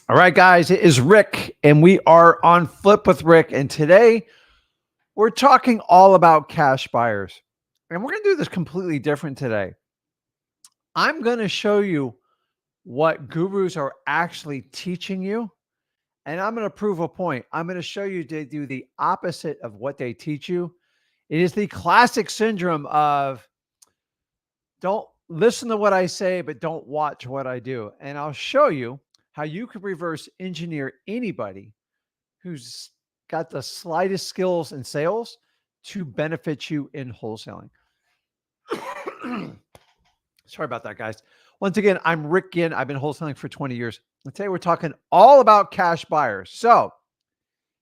All right, guys, it is Rick, and we are on Flip with Rick. And today we're talking all about cash buyers. And we're going to do this completely different today. I'm going to show you what gurus are actually teaching you, and I'm going to prove a point. I'm going to show you to do the opposite of what they teach you. It is the classic syndrome of don't listen to what I say, but don't watch what I do. And I'll show you how you could reverse engineer anybody who's got the slightest skills in sales to benefit you in wholesaling. Sorry about that, guys. Once again, I'm Rick Ginn. I've been wholesaling for 20 years. And today we're talking all about cash buyers. So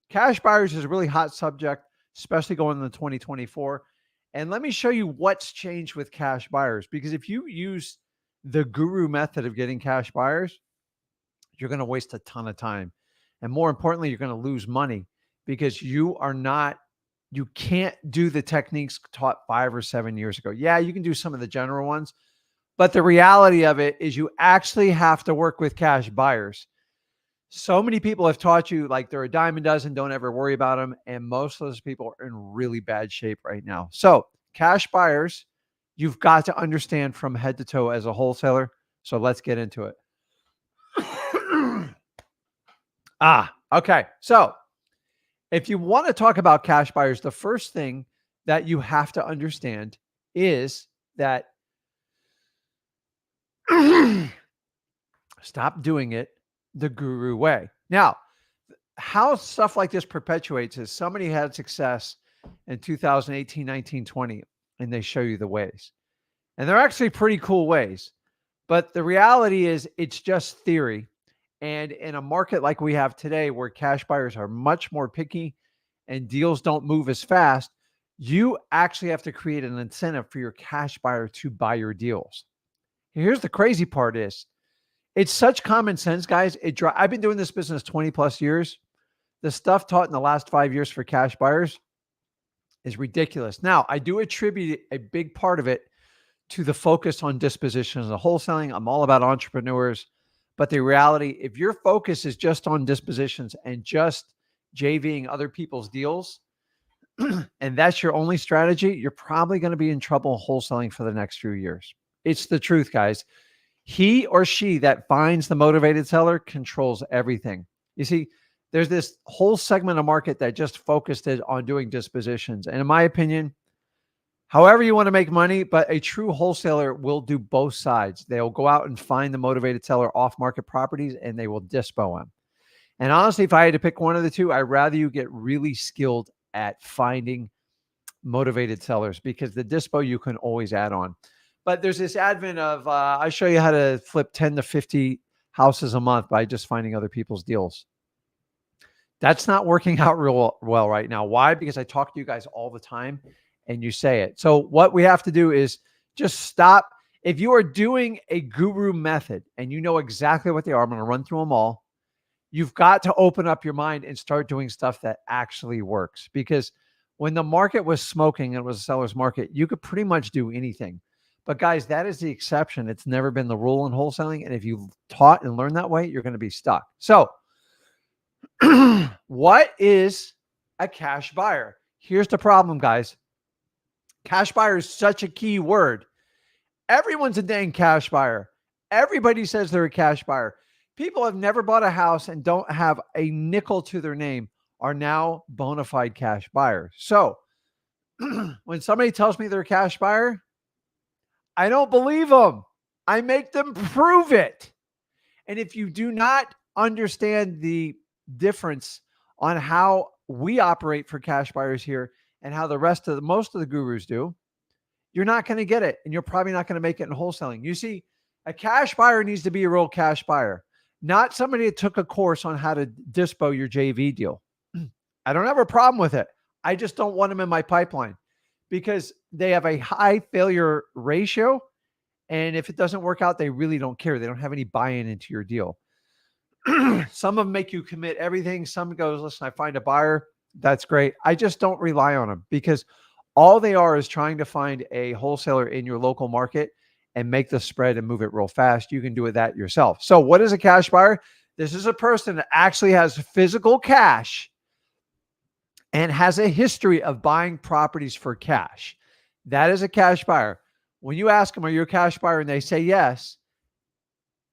cash buyers is a really hot subject, especially going into 2024. And let me show you what's changed with cash buyers. Because if you use the guru method of getting cash buyers, you're going to waste a ton of time. And more importantly, you're going to lose money because you can't do the techniques taught 5 or 7 years ago. Yeah, you can do some of the general ones, but the reality of it is you actually have to work with cash buyers. So many people have taught you like they're a dime a dozen, don't ever worry about them. And most of those people are in really bad shape right now. So cash buyers, you've got to understand from head to toe as a wholesaler. So let's get into it. Okay. So if you want to talk about cash buyers, the first thing that you have to understand is that stop doing it the guru way. Now, how stuff like this perpetuates is somebody had success in 2018, 19, 20, and they show you the ways. And they're actually pretty cool ways. But the reality is it's just theory. And in a market like we have today, where cash buyers are much more picky and deals don't move as fast, you actually have to create an incentive for your cash buyer to buy your deals. Here's the crazy part is it's such common sense, guys. I've been doing this business 20 plus years. The stuff taught in the last 5 years for cash buyers is ridiculous. Now, I do attribute a big part of it to the focus on dispositions and wholesaling. I'm all about entrepreneurs. But the reality, if your focus is just on dispositions and just JVing other people's deals, and that's your only strategy, you're probably going to be in trouble wholesaling for the next few years. It's the truth, guys. He or she that finds the motivated seller controls everything. You see, there's this whole segment of market that just focused it on doing dispositions. And in my opinion, however you want to make money, but a true wholesaler will do both sides. They'll go out and find the motivated seller off-market properties, and they will dispo them. And honestly, if I had to pick one of the two, I'd rather you get really skilled at finding motivated sellers, because the dispo you can always add on. But there's this advent of, I show you how to flip 10 to 50 houses a month by just finding other people's deals. That's not working out real well right now. Why? Because I talk to you guys all the time and you say it. So what we have to do is just stop. If you are doing a guru method and you know exactly what they are, I'm going to run through them all. You've got to open up your mind and start doing stuff that actually works. Because when the market was smoking and it was a seller's market, you could pretty much do anything. But guys, that is the exception. It's never been the rule in wholesaling. And if you've taught and learned that way, you're going to be stuck. So what is a cash buyer? Here's the problem, guys. Cash buyer is such a key word. Everyone's a dang cash buyer. Everybody says they're a cash buyer. People have never bought a house and don't have a nickel to their name are now bona fide cash buyers. So when somebody tells me they're a cash buyer, I don't believe them. I make them prove it. And if you do not understand the difference on how we operate for cash buyers here and how most of the gurus do, you're not going to get it. And you're probably not going to make it in wholesaling. You see, a cash buyer needs to be a real cash buyer, not somebody that took a course on how to dispo your JV deal. I don't have a problem with it. I just don't want them in my pipeline because they have a high failure ratio. And if it doesn't work out, they really don't care. They don't have any buy-in into your deal. Some of them make you commit everything. Some goes, listen, I find a buyer. That's great. I just don't rely on them because all they are is trying to find a wholesaler in your local market and make the spread and move it real fast. You can do that yourself. So what is a cash buyer? This is a person that actually has physical cash and has a history of buying properties for cash. That is a cash buyer. When you ask them, are you a cash buyer? And they say yes,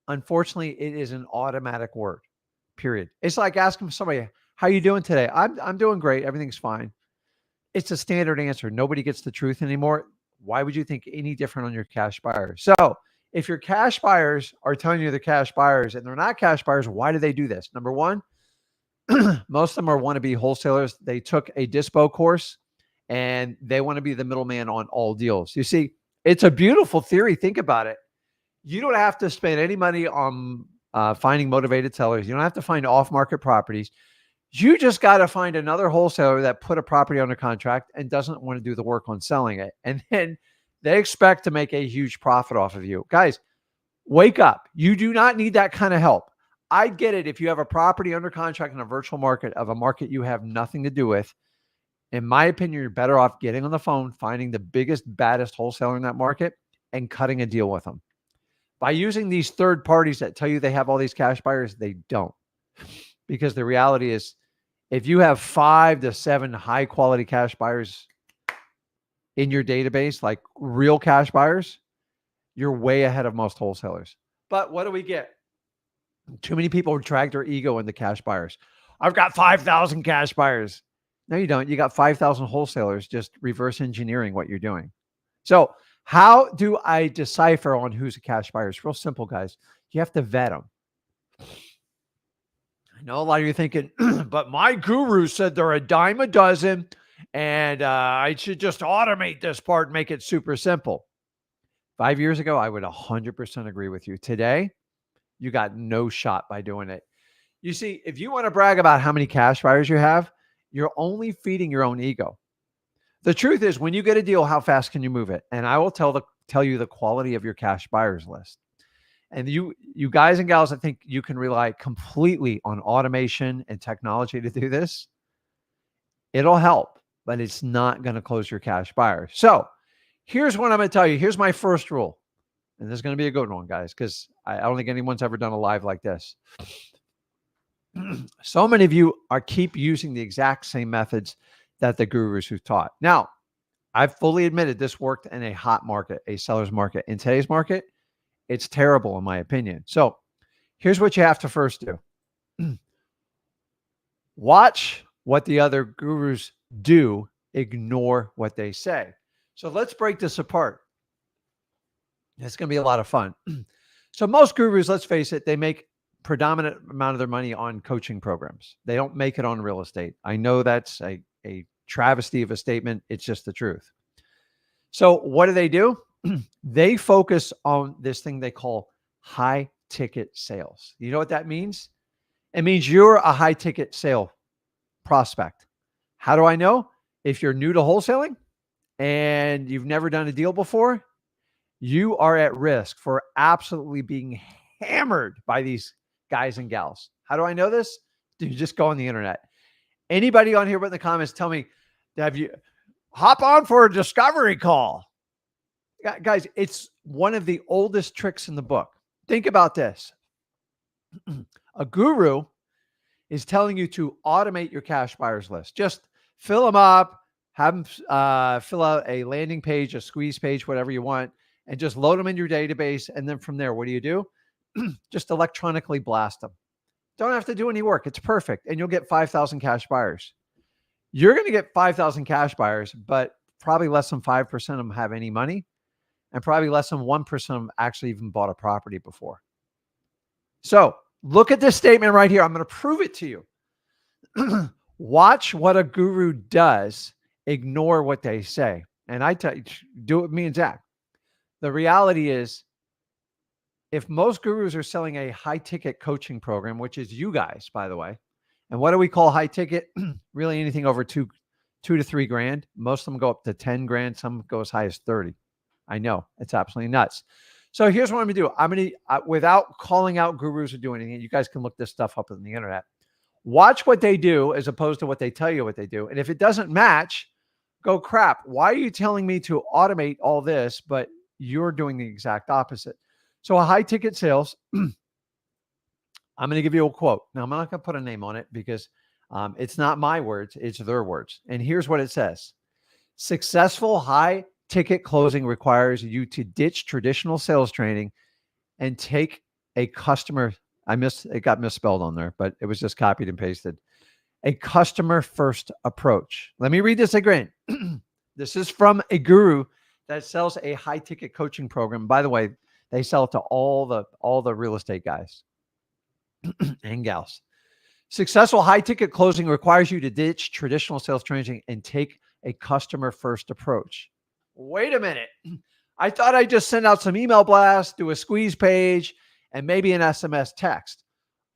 unfortunately, it is an automatic word, period. It's like asking somebody, how you doing today? I'm doing great. Everything's fine. It's a standard answer. Nobody gets the truth anymore. Why would you think any different on your cash buyers? So if your cash buyers are telling you they're cash buyers and they're not cash buyers, why do they do this? Number one, most of them are wannabe wholesalers. They took a dispo course and they want to be the middleman on all deals. You see, it's a beautiful theory. Think about it. You don't have to spend any money on finding motivated sellers. You don't have to find off-market properties. You just got to find another wholesaler that put a property under contract and doesn't want to do the work on selling it. And then they expect to make a huge profit off of you. Guys, wake up. You do not need that kind of help. I get it if you have a property under contract in a virtual market of a market you have nothing to do with. In my opinion, you're better off getting on the phone, finding the biggest, baddest wholesaler in that market and cutting a deal with them. By using these third parties that tell you they have all these cash buyers, they don't. Because the reality is, if you have 5 to 7 high quality cash buyers in your database, like real cash buyers, you're way ahead of most wholesalers. But what do we get? Too many people drag their ego into cash buyers. I've got 5,000 cash buyers. No, you don't. You got 5,000 wholesalers just reverse engineering what you're doing. So how do I decipher on who's a cash buyer? It's real simple, guys. You have to vet them. I know a lot of you are thinking, but my guru said they're a dime a dozen and I should just automate this part and make it super simple. 5 years ago, I would 100% agree with you. Today, you got no shot by doing it. You see, if you want to brag about how many cash buyers you have, you're only feeding your own ego. The truth is, when you get a deal, how fast can you move it? And I will tell you the quality of your cash buyers list. And you guys and gals that think you can rely completely on automation and technology to do this, it'll help, but it's not going to close your cash buyers. So here's what I'm going to tell you. Here's my first rule. And this is going to be a good one, guys, because I don't think anyone's ever done a live like this. So many of you keep using the exact same methods that the gurus who taught. Now, I've fully admitted this worked in a hot market, a seller's market. In today's market, it's terrible in my opinion. So here's what you have to first do. Watch what the other gurus do, ignore what they say. So let's break this apart. It's going to be a lot of fun. So most gurus, let's face it, they make predominant amount of their money on coaching programs. They don't make it on real estate. I know that's a travesty of a statement. It's just the truth. So what do? They focus on this thing they call high ticket sales. You know what that means? It means you're a high ticket sale prospect. How do I know? If you're new to wholesaling and you've never done a deal before, you are at risk for absolutely being hammered by these guys and gals. How do I know this? Dude, just go on the internet. Anybody on here but in the comments, tell me, have you hop on for a discovery call? Guys, it's one of the oldest tricks in the book. Think about this. A guru is telling you to automate your cash buyers list. Just fill them up, have them fill out a landing page, a squeeze page, whatever you want, and just load them in your database. And then from there, what do? Just electronically blast them. Don't have to do any work. It's perfect. And you'll get 5,000 cash buyers. You're going to get 5,000 cash buyers, but probably less than 5% of them have any money. And probably less than 1% of them actually even bought a property before. So look at this statement right here. I'm going to prove it to you. Watch what a guru does. Ignore what they say. And I tell you, do it with me and Zach. The reality is, if most gurus are selling a high ticket coaching program, which is you guys, by the way, and what do we call high ticket? Really anything over two to $3 grand. Most of them go up to 10 grand. Some go as high as 30. I know it's absolutely nuts. So here's what I'm going to do. I'm going to, without calling out gurus or doing anything, you guys can look this stuff up on the internet. Watch what they do as opposed to what they tell you what they do. And if it doesn't match, go crap. Why are you telling me to automate all this, but you're doing the exact opposite? So a high ticket sales, I'm going to give you a quote. Now, I'm not going to put a name on it because it's not my words, it's their words. And here's what it says. Successful high ticket closing requires you to ditch traditional sales training and take a customer. It got misspelled on there, but it was just copied and pasted. A customer first approach. Let me read this again. This is from a guru that sells a high ticket coaching program. By the way, they sell it to all the real estate guys and gals. Successful high ticket closing requires you to ditch traditional sales training and take a customer first approach. Wait a minute. I thought I just sent out some email blasts, do a squeeze page, and maybe an SMS text.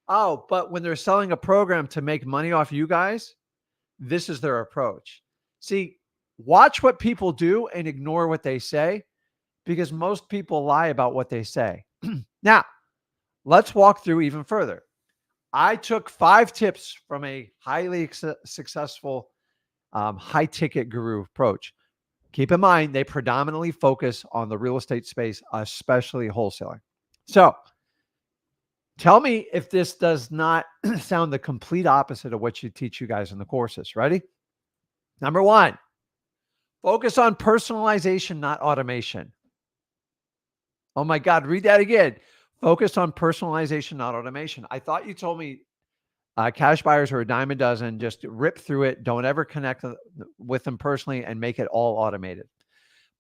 Oh, but when they're selling a program to make money off you guys, this is their approach. See, watch what people do and ignore what they say, because most people lie about what they say. Now, let's walk through even further. I took 5 tips from a highly successful high ticket guru approach. Keep in mind, they predominantly focus on the real estate space, especially wholesaling. So tell me if this does not sound the complete opposite of what you teach you guys in the courses. Ready? Number 1, focus on personalization, not automation. Oh my God, read that again. Focus on personalization, not automation. I thought you told me cash buyers are a dime a dozen. Just rip through it. Don't ever connect with them personally and make it all automated.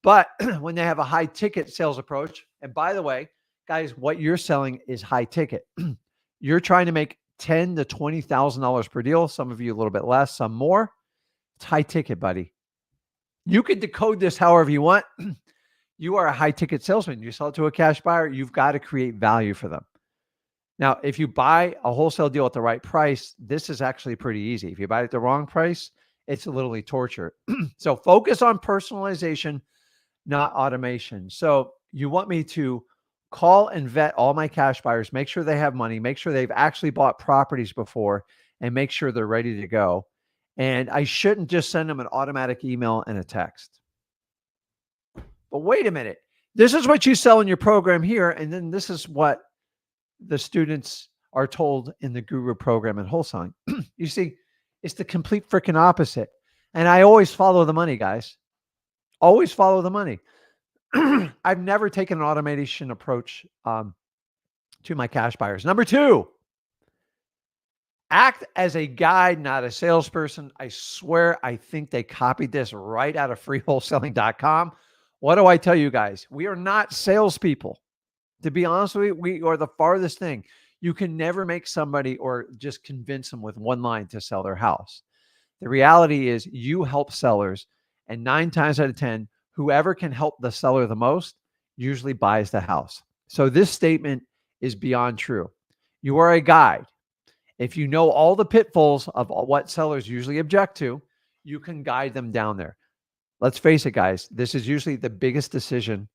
But when they have a high ticket sales approach, and by the way, guys, what you're selling is high ticket. You're trying to make $10,000 to $20,000 per deal. Some of you a little bit less, some more. It's high ticket, buddy. You can decode this however you want. You are a high ticket salesman. You sell it to a cash buyer. You've got to create value for them. Now, if you buy a wholesale deal at the right price, this is actually pretty easy. If you buy it at the wrong price, it's literally torture. So focus on personalization, not automation. So you want me to call and vet all my cash buyers, make sure they have money, make sure they've actually bought properties before, and make sure they're ready to go. And I shouldn't just send them an automatic email and a text. But wait a minute. This is what you sell in your program here. And then this is what the students are told in the guru program in wholesaling. You see, it's the complete freaking opposite. And I always follow the money, guys. Always follow the money. I've never taken an automation approach to my cash buyers. Number 2, act as a guide, not a salesperson. I swear, I think they copied this right out of freewholesaling.com. What do I tell you guys? We are not salespeople. To be honest with you, we are the farthest thing. You can never make somebody or just convince them with one line to sell their house. The reality is you help sellers, and 9 times out of 10, whoever can help the seller the most usually buys the house. So this statement is beyond true. You are a guide. If you know all the pitfalls of what sellers usually object to, you can guide them down there. Let's face it, guys, this is usually the biggest decision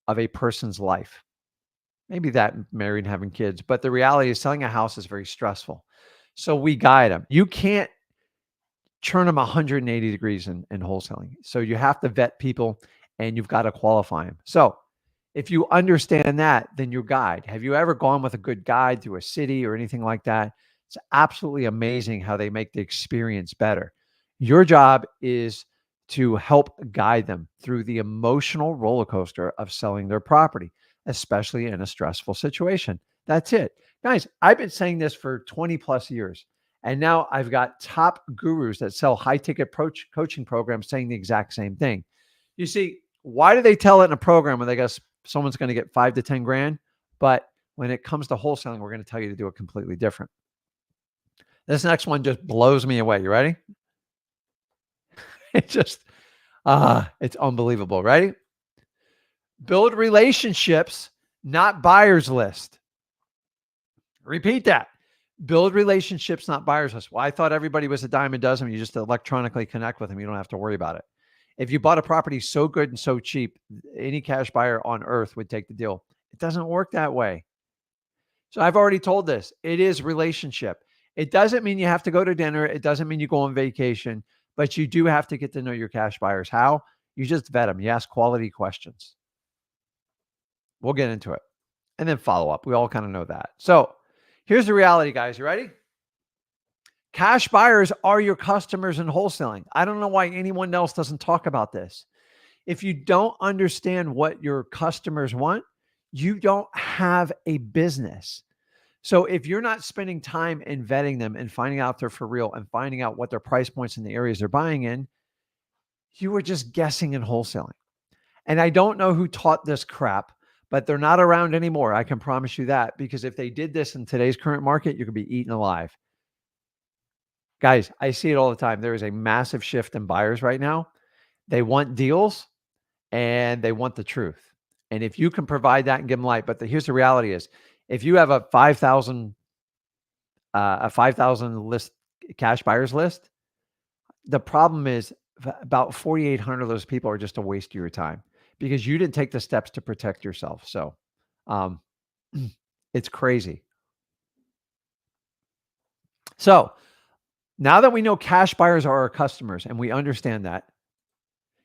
of a person's life. Maybe that, married and having kids, but the reality is selling a house is very stressful. So we guide them. You can't turn them 180 degrees in wholesaling. So you have to vet people and you've got to qualify them. So if you understand that, then your guide. Have you ever gone with a good guide through a city or anything like that? It's absolutely amazing how they make the experience better. Your job is to help guide them through the emotional roller coaster of selling their property, especially in a stressful situation. That's it. Guys, I've been saying this for 20 plus years. And now I've got top gurus that sell high ticket coaching programs saying the exact same thing. You see, why do they tell it in a program when they guess someone's going to get 5 to 10 grand? But when it comes to wholesaling, we're going to tell you to do it completely different. This next one just blows me away. You ready? It just, it's unbelievable. Ready? Build relationships, not buyers list. Repeat that. Build relationships, not buyers list. Well, I thought everybody was a dime a dozen. You just electronically connect with them. You don't have to worry about it. If you bought a property so good and so cheap, any cash buyer on earth would take the deal. It doesn't work that way. So I've already told this. It is relationship. It doesn't mean you have to go to dinner. It doesn't mean you go on vacation, but you do have to get to know your cash buyers. How? You just vet them. You ask quality questions. We'll get into it. And then follow up. We all kind of know that. So Here's the reality, guys. You ready? Cash buyers are your customers in wholesaling. I don't know why anyone else doesn't talk about this. If you don't understand what your customers want, you don't have a business. So if you're not spending time in vetting them and finding out if they're for real and finding out what their price points in the areas they're buying in, you are just guessing in wholesaling. And I don't know who taught this crap, but they're not around anymore. I can promise you that, because if they did this in today's current market, you could be eaten alive. Guys, I see it all the time. There is a massive shift in buyers right now. They want deals and they want the truth. And if you can provide that and give them light, but here's the reality is, if you have a 5,000 list, cash buyers list, the problem is about 4,800 of those people are just a waste of your time because you didn't take the steps to protect yourself. So um, it's crazy. So now that we know cash buyers are our customers and we understand that,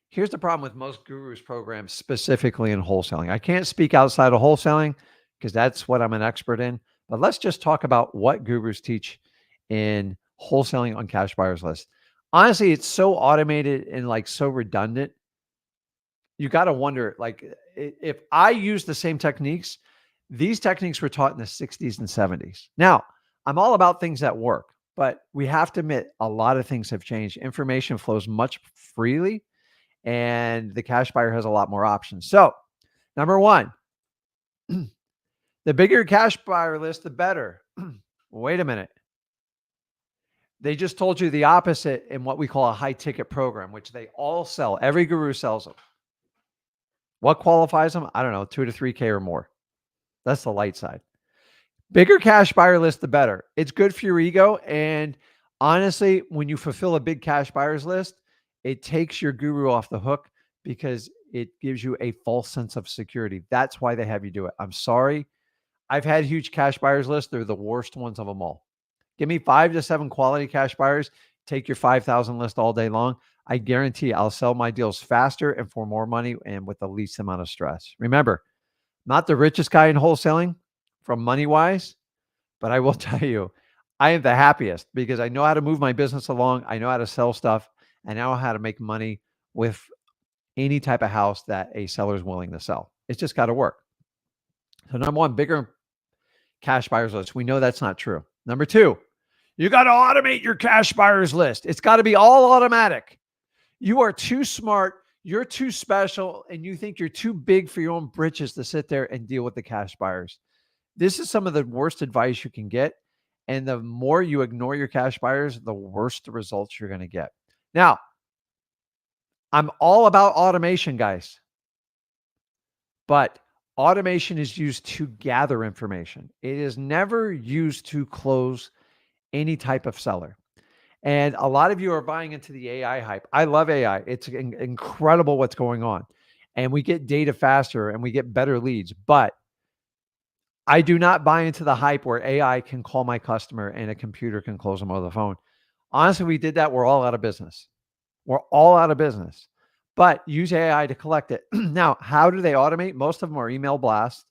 here's the problem with most gurus programs, specifically in wholesaling. I can't speak outside of wholesaling because that's what I'm an expert in. But let's just talk about what gurus teach in wholesaling on cash buyers list. Honestly, it's so automated and like so redundant. You got to wonder, like, if I use the same techniques, these techniques were taught in the 60s and 70s. Now, I'm all about things that work, but we have to admit a lot of things have changed. Information flows much freely, and the cash buyer has a lot more options. So, number one, the bigger your cash buyer list, the better. Wait a minute. They just told you the opposite in what we call a high ticket program, which they all sell. Every guru sells them. What qualifies them? I don't know, 2 to 3K or more. That's the light side. Bigger cash buyer list, the better. It's good for your ego. And honestly, when you fulfill a big cash buyers list, it takes your guru off the hook because it gives you a false sense of security. That's why they have you do it. I'm sorry. I've had huge cash buyers lists. They're the worst ones of them all. Give me 5 to 7 quality cash buyers. Take your 5,000 list all day long. I guarantee I'll sell my deals faster and for more money and with the least amount of stress. Remember, not the richest guy in wholesaling from money wise, but I will tell you, I am the happiest because I know how to move my business along. I know how to sell stuff. And I know how to make money with any type of house that a seller is willing to sell. It's just got to work. So number one, bigger cash buyers list. We know that's not true. Number two, you got to automate your cash buyers list. It's got to be all automatic. You are too smart. You're too special. And you think you're too big for your own britches to sit there and deal with the cash buyers. This is some of the worst advice you can get. And the more you ignore your cash buyers, the worse the results you're going to get. Now, I'm all about automation, guys. But automation is used to gather information. It is never used to close any type of seller. And a lot of you are buying into the AI hype. I love AI. It's incredible what's going on. And we get data faster and we get better leads. But I do not buy into the hype where AI can call my customer and a computer can close them over the phone. Honestly, we did that. We're all out of business. We're all out of business. But use AI to collect it. Now, how do they automate? Most of them are email blasts.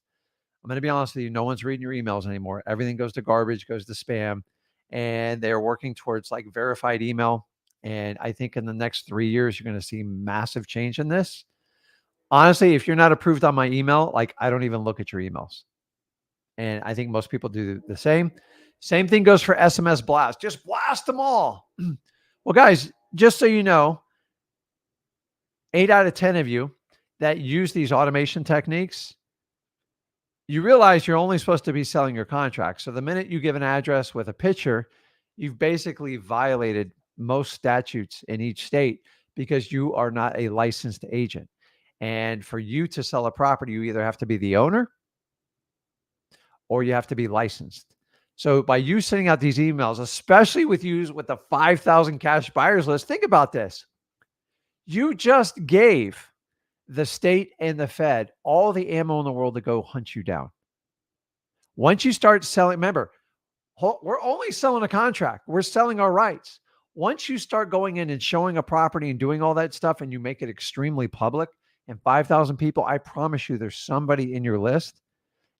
I'm going to be honest with you. No one's reading your emails anymore. Everything goes to garbage, goes to spam. And they're working towards like verified email. And I think in the next 3 years, you're going to see massive change in this. Honestly, if you're not approved on my email, like I don't even look at your emails. And I think most people do the same. Same thing goes for SMS blast. Just blast them all. Well, guys, just so you know, 8 out of 10 of you that use these automation techniques, you realize you're only supposed to be selling your contract. So the minute you give an address with a picture, you've basically violated most statutes in each state because you are not a licensed agent. And for you to sell a property, you either have to be the owner or you have to be licensed. So by you sending out these emails, especially with the 5,000 cash buyers list, think about this. You just gave the state and the Fed all the ammo in the world to go hunt you down. Once you start selling, remember, we're only selling a contract. We're selling our rights. Once you start going in and showing a property and doing all that stuff and you make it extremely public and 5,000 people, I promise you there's somebody in your list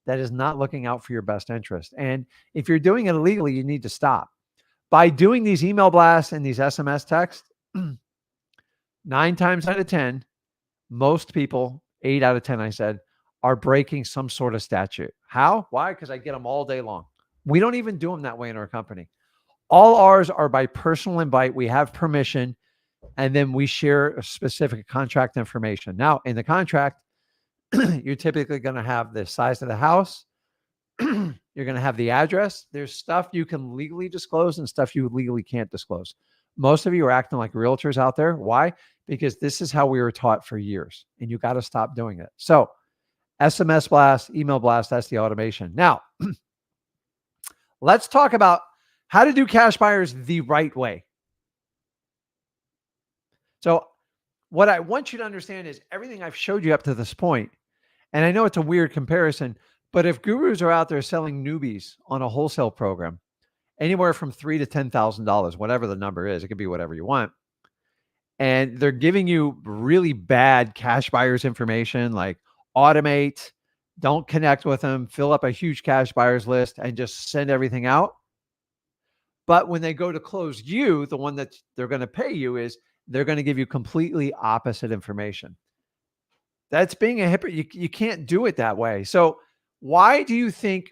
that is not looking out for your best interest. And if you're doing it illegally, you need to stop. By doing these email blasts and these SMS texts, 9 times out of 10, most people, 8 out of 10, I said, are breaking some sort of statute. How? Why? Because I get them all day long. We don't even do them that way in our company. All ours are by personal invite. We have permission, and then we share specific contract information. Now, in the contract, you're typically going to have the size of the house. You're going to have the address. There's stuff you can legally disclose and stuff you legally can't disclose. Most of you are acting like realtors out there. Why? Because this is how we were taught for years, and you got to stop doing it. So SMS blast, email blast, that's the automation. Now, let's talk about how to do cash buyers the right way. So what I want you to understand is everything I've showed you up to this point, and I know it's a weird comparison, but if gurus are out there selling newbies on a wholesale program, anywhere from $3,000 to $10,000, whatever the number is, it could be whatever you want, and they're giving you really bad cash buyers information like automate, don't connect with them, fill up a huge cash buyers list, and just send everything out. But when they go to close you, the one that they're going to pay you is they're going to give you completely opposite information. That's being a hypocrite. You can't do it that way. So why do you think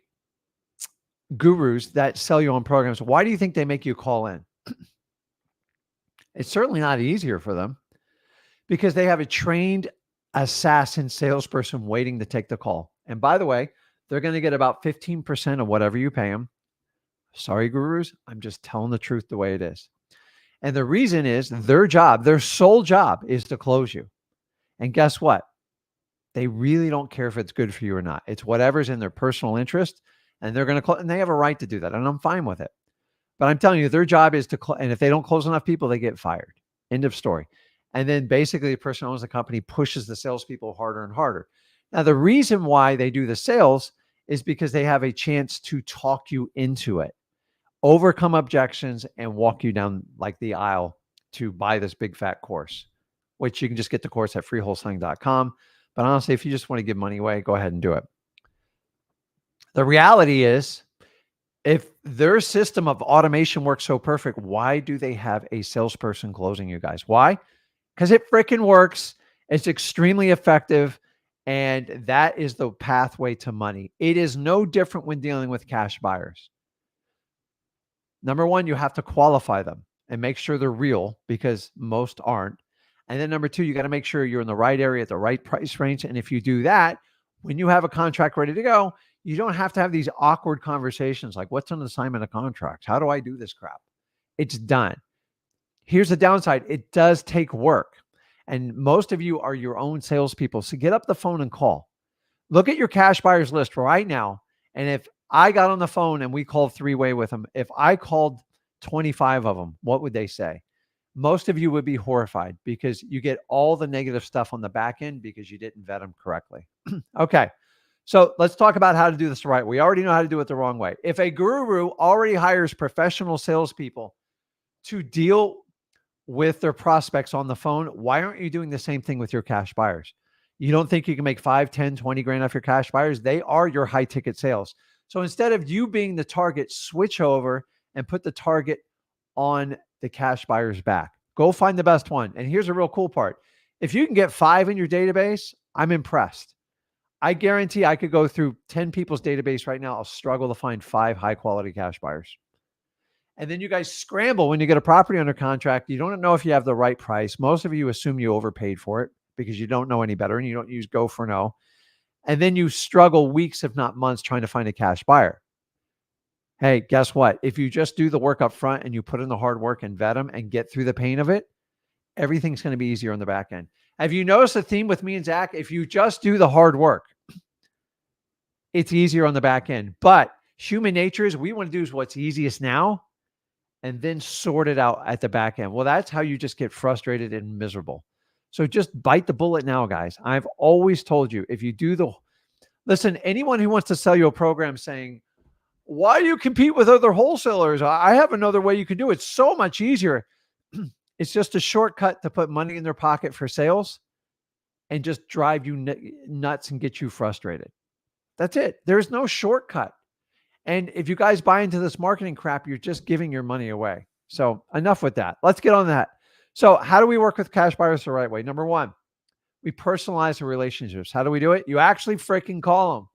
gurus that sell you on programs, why do you think they make you call in? It's certainly not easier for them because they have a trained assassin salesperson waiting to take the call. And by the way, they're going to get about 15% of whatever you pay them. Sorry, gurus. I'm just telling the truth the way it is. And the reason is their job, their sole job is to close you. And guess what? They really don't care if it's good for you or not. It's whatever's in their personal interest, and they're going to close, and they have a right to do that. And I'm fine with it. But I'm telling you, their job is to close. And if they don't close enough people, they get fired. End of story. And then basically the person who owns the company pushes the salespeople harder and harder. Now, the reason why they do the sales is because they have a chance to talk you into it, overcome objections, and walk you down like the aisle to buy this big fat course, which you can just get the course at freewholesaling.com. But honestly, if you just want to give money away, go ahead and do it. The reality is, if their system of automation works so perfect, why do they have a salesperson closing you guys? Why? Because it freaking works. It's extremely effective. And that is the pathway to money. It is no different when dealing with cash buyers. Number one, you have to qualify them and make sure they're real because most aren't. And then number two, you got to make sure you're in the right area at the right price range. And if you do that, when you have a contract ready to go, you don't have to have these awkward conversations like, what's an assignment of contracts? How do I do this crap? It's done. Here's the downside. It does take work. And most of you are your own salespeople. So get up the phone and call. Look at your cash buyers list right now. And if I got on the phone and we called three-way with them, if I called 25 of them, what would they say? Most of you would be horrified because you get all the negative stuff on the back end because you didn't vet them correctly. Okay. So let's talk about how to do this the right way. We already know how to do it the wrong way. If a guru already hires professional salespeople to deal with their prospects on the phone, why aren't you doing the same thing with your cash buyers? You don't think you can make 5, 10, 20 grand off your cash buyers? They are your high ticket sales. So instead of you being the target, switch over and put the target on the cash buyer's back. Go find the best one. And here's a real cool part. If you can get 5 in your database, I'm impressed. I guarantee I could go through 10 people's database right now. I'll struggle to find 5 high quality cash buyers. And then you guys scramble when you get a property under contract. You don't know if you have the right price. Most of you assume you overpaid for it because you don't know any better and you don't use Go for No. And then you struggle weeks, if not months, trying to find a cash buyer. Hey, guess what? If you just do the work up front and you put in the hard work and vet them and get through the pain of it, everything's going to be easier on the back end. Have you noticed a theme with me and Zach? If you just do the hard work, it's easier on the back end. But human nature is we want to do what's easiest now and then sort it out at the back end. Well, that's how you just get frustrated and miserable. So just bite the bullet now, guys. I've always told you, if you do listen, anyone who wants to sell you a program saying, why do you compete with other wholesalers? I have another way you can do it. It's so much easier. It's just a shortcut to put money in their pocket for sales and just drive you nuts and get you frustrated. That's it. There's no shortcut. And if you guys buy into this marketing crap, you're just giving your money away. So enough with that. Let's get on that. So how do we work with cash buyers the right way? Number one, we personalize the relationships. How do we do it? You actually freaking call them.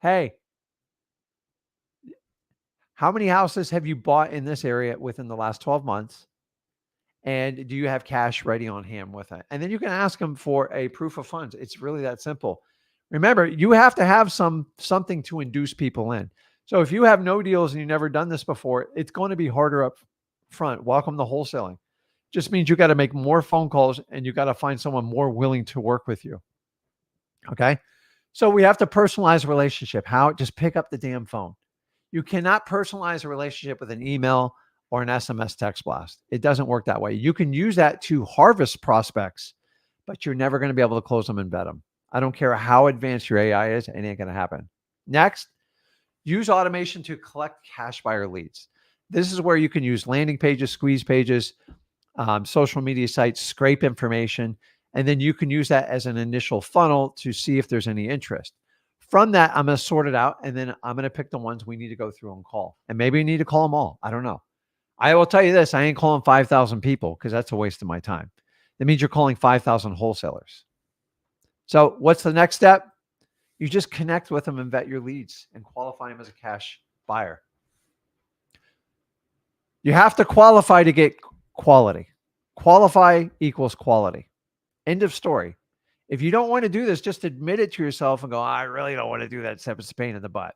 Hey, how many houses have you bought in this area within the last 12 months? And do you have cash ready on hand with it? And then you can ask them for a proof of funds. It's really that simple. Remember, you have to have something to induce people in. So if you have no deals and you've never done this before, it's going to be harder up front. Welcome to wholesaling. Just means you got to make more phone calls and you got to find someone more willing to work with you. Okay. So we have to personalize a relationship. How? Just pick up the damn phone. You cannot personalize a relationship with an email or an SMS text blast. It doesn't work that way. You can use that to harvest prospects, but you're never going to be able to close them and vet them. I don't care how advanced your AI is, it ain't going to happen. Next, use automation to collect cash buyer leads. This is where you can use landing pages, squeeze pages, social media sites, scrape information, and then you can use that as an initial funnel to see if there's any interest. From that, I'm going to sort it out, and then I'm going to pick the ones we need to go through and call. And maybe we need to call them all. I don't know. I will tell you this, I ain't calling 5,000 people because that's a waste of my time. That means you're calling 5,000 wholesalers. So what's the next step? You just connect with them and vet your leads and qualify them as a cash buyer. You have to qualify to get quality. Qualify equals quality. End of story. If you don't want to do this, just admit it to yourself and go, I really don't want to do that step. It's a pain in the butt.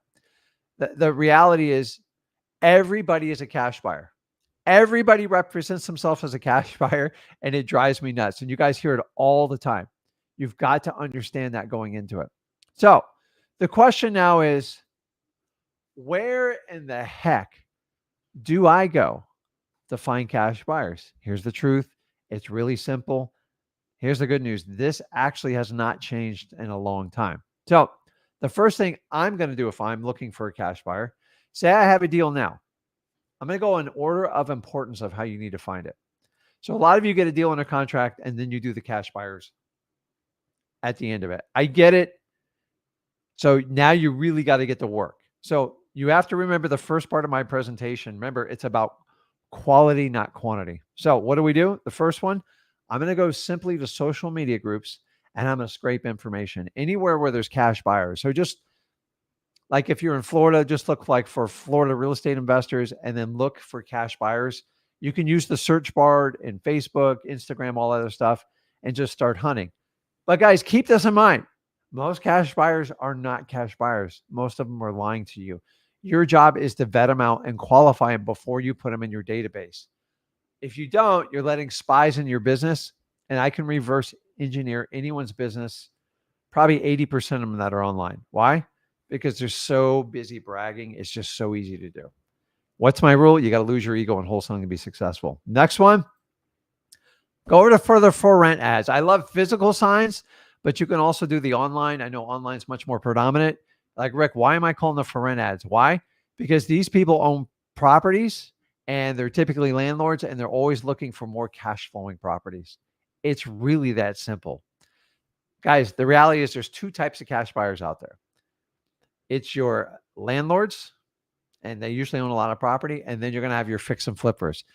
The reality is everybody is a cash buyer. Everybody represents themselves as a cash buyer, and it drives me nuts. And you guys hear it all the time. You've got to understand that going into it. So the question now is, where in the heck do I go to find cash buyers? Here's the truth. It's really simple. Here's the good news. This actually has not changed in a long time. So the first thing I'm going to do if I'm looking for a cash buyer, say I have a deal now. I'm going to go in order of importance of how you need to find it. So a lot of you get a deal under contract and then you do the cash buyers at the end of it. I get it. So now you really got to get to work. So you have to remember the first part of my presentation. Remember, it's about quality, not quantity. So what do? The first one, I'm going to go simply to social media groups and I'm going to scrape information anywhere where there's cash buyers. So just like if you're in Florida, just look like for Florida real estate investors and then look for cash buyers. You can use the search bar in Facebook, Instagram, all other stuff, and just start hunting. But guys, keep this in mind. Most cash buyers are not cash buyers. Most of them are lying to you. Your job is to vet them out and qualify them before you put them in your database. If you don't, you're letting spies in your business, and I can reverse engineer anyone's business, probably 80% of them that are online. Why? Because they're so busy bragging. It's just so easy to do. What's my rule? You got to lose your ego in wholesaling to be successful. Next one, go over to further for rent ads. I love physical signs, but you can also do the online. I know online is much more predominant. Like, Rick, why am I calling the for rent ads? Why? Because these people own properties and they're typically landlords and they're always looking for more cash flowing properties. It's really that simple. Guys, the reality is there's two types of cash buyers out there. It's your landlords, and they usually own a lot of property, and then you're going to have your fix and flippers.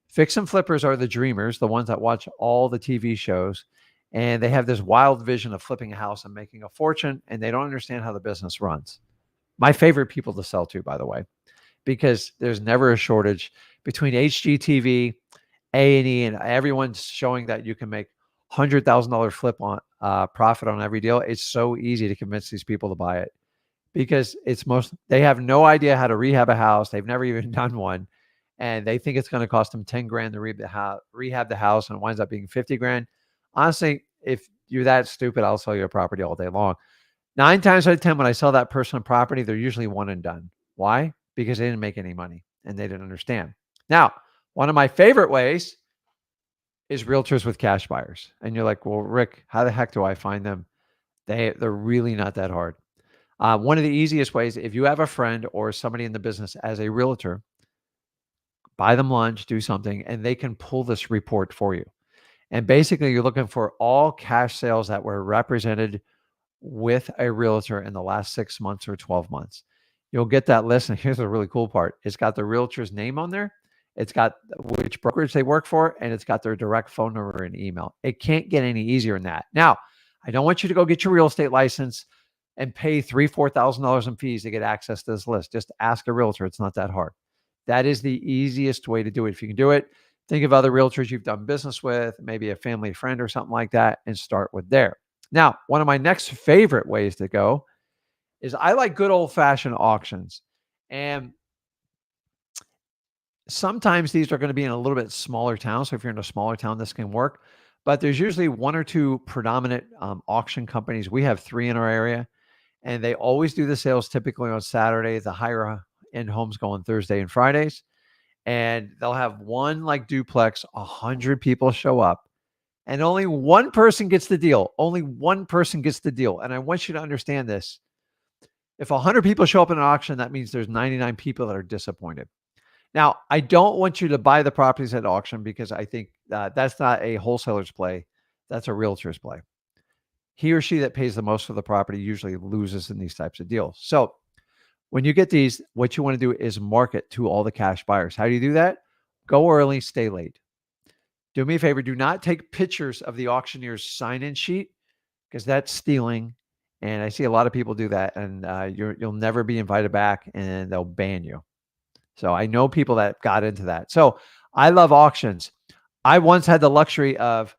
Fix and flippers are the dreamers, the ones that watch all the TV shows, and they have this wild vision of flipping a house and making a fortune, and they don't understand how the business runs. My favorite people to sell to, by the way, because there's never a shortage between HGTV, A&E, and everyone's showing that you can make $100,000 flip on profit on every deal. It's so easy to convince these people to buy it because they have no idea how to rehab a house. They've never even done one. And they think it's going to cost them 10 grand to rehab the house, and it winds up being 50 grand. Honestly, if you're that stupid, I'll sell you a property all day long. 9 times out of 10, when I sell that person a property, they're usually one and done. Why? Because they didn't make any money and they didn't understand. Now, one of my favorite ways is realtors with cash buyers. And you're like, well, Rick, how the heck do I find them? They're really not that hard. One of the easiest ways, if you have a friend or somebody in the business as a realtor, buy them lunch, do something, and they can pull this report for you. And basically, you're looking for all cash sales that were represented with a realtor in the last 6 months or 12 months. You'll get that list. And here's the really cool part. It's got the realtor's name on there. It's got which brokerage they work for, and it's got their direct phone number and email. It can't get any easier than that. Now, I don't want you to go get your real estate license and pay $3,000-$4,000 in fees to get access to this list. Just ask a realtor. It's not that hard. That is the easiest way to do it. If you can do it, think of other realtors you've done business with, maybe a family friend or something like that, and start with there. Now, one of my next favorite ways to go is I like good old-fashioned auctions. And sometimes these are going to be in a little bit smaller town. So if you're in a smaller town, this can work. But there's usually one or two predominant auction companies. We have 3 in our area, and they always do the sales typically on Saturday. The higher end homes go on Thursday and Fridays. And they'll have one like duplex, 100 people show up, and only one person gets the deal. Only one person gets the deal. And I want you to understand this. If 100 people show up in an auction, that means there's 99 people that are disappointed. Now, I don't want you to buy the properties at auction because I think that's not a wholesaler's play. That's a realtor's play. He or she that pays the most for the property usually loses in these types of deals. So when you get these, what you want to do is market to all the cash buyers. How do you do that? Go early, stay late. Do me a favor. Do not take pictures of the auctioneer's sign-in sheet because that's stealing. And I see a lot of people do that, and you'll never be invited back, and they'll ban you. So I know people that got into that. So I love auctions. I once had the luxury of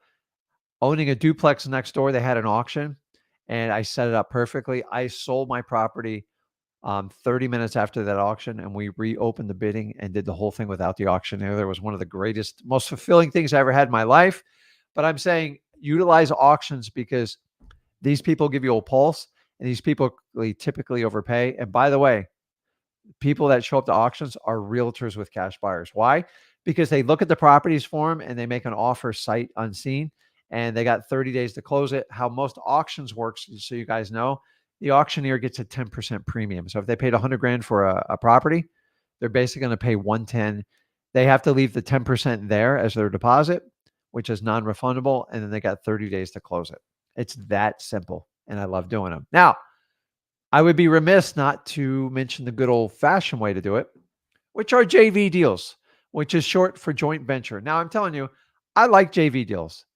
owning a duplex next door. They had an auction, and I set it up perfectly. I sold my property 30 minutes after that auction, and we reopened the bidding and did the whole thing without the auctioneer. That was one of the greatest, most fulfilling things I ever had in my life. But I'm saying utilize auctions because these people give you a pulse, and these people typically overpay. And by the way, people that show up to auctions are realtors with cash buyers. Why? Because they look at the properties for them and they make an offer sight unseen, and they got 30 days to close it. How most auctions works, so you guys know, the auctioneer gets a 10% premium. So if they paid 100 grand for a property, they're basically going to pay 110. They have to leave the 10% there as their deposit, which is non-refundable. And then they got 30 days to close it. It's that simple. And I love doing them. Now, I would be remiss not to mention the good old fashioned way to do it, which are JV deals, which is short for joint venture. Now, I'm telling you, I like JV deals.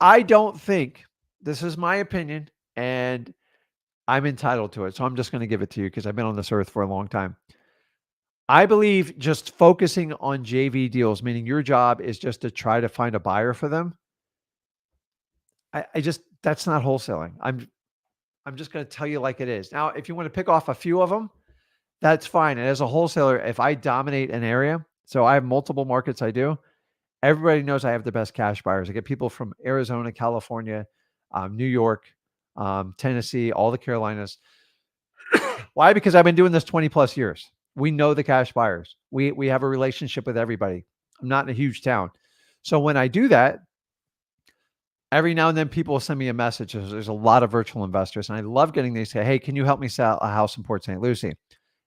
I don't think, this is my opinion, and I'm entitled to it. So I'm just going to give it to you because I've been on this earth for a long time. I believe just focusing on JV deals, meaning your job is just to try to find a buyer for them. That's not wholesaling. I'm just going to tell you like it is. Now, if you want to pick off a few of them, that's fine. And as a wholesaler, if I dominate an area, so I have multiple markets I do, everybody knows I have the best cash buyers. I get people from Arizona, California, New York, Tennessee, all the Carolinas. Why? Because I've been doing this 20 plus years. We know the cash buyers. We have a relationship with everybody. I'm not in a huge town. So when I do that, every now and then people will send me a message. There's a lot of virtual investors, and I love getting these say, hey, can you help me sell a house in Port St. Lucie?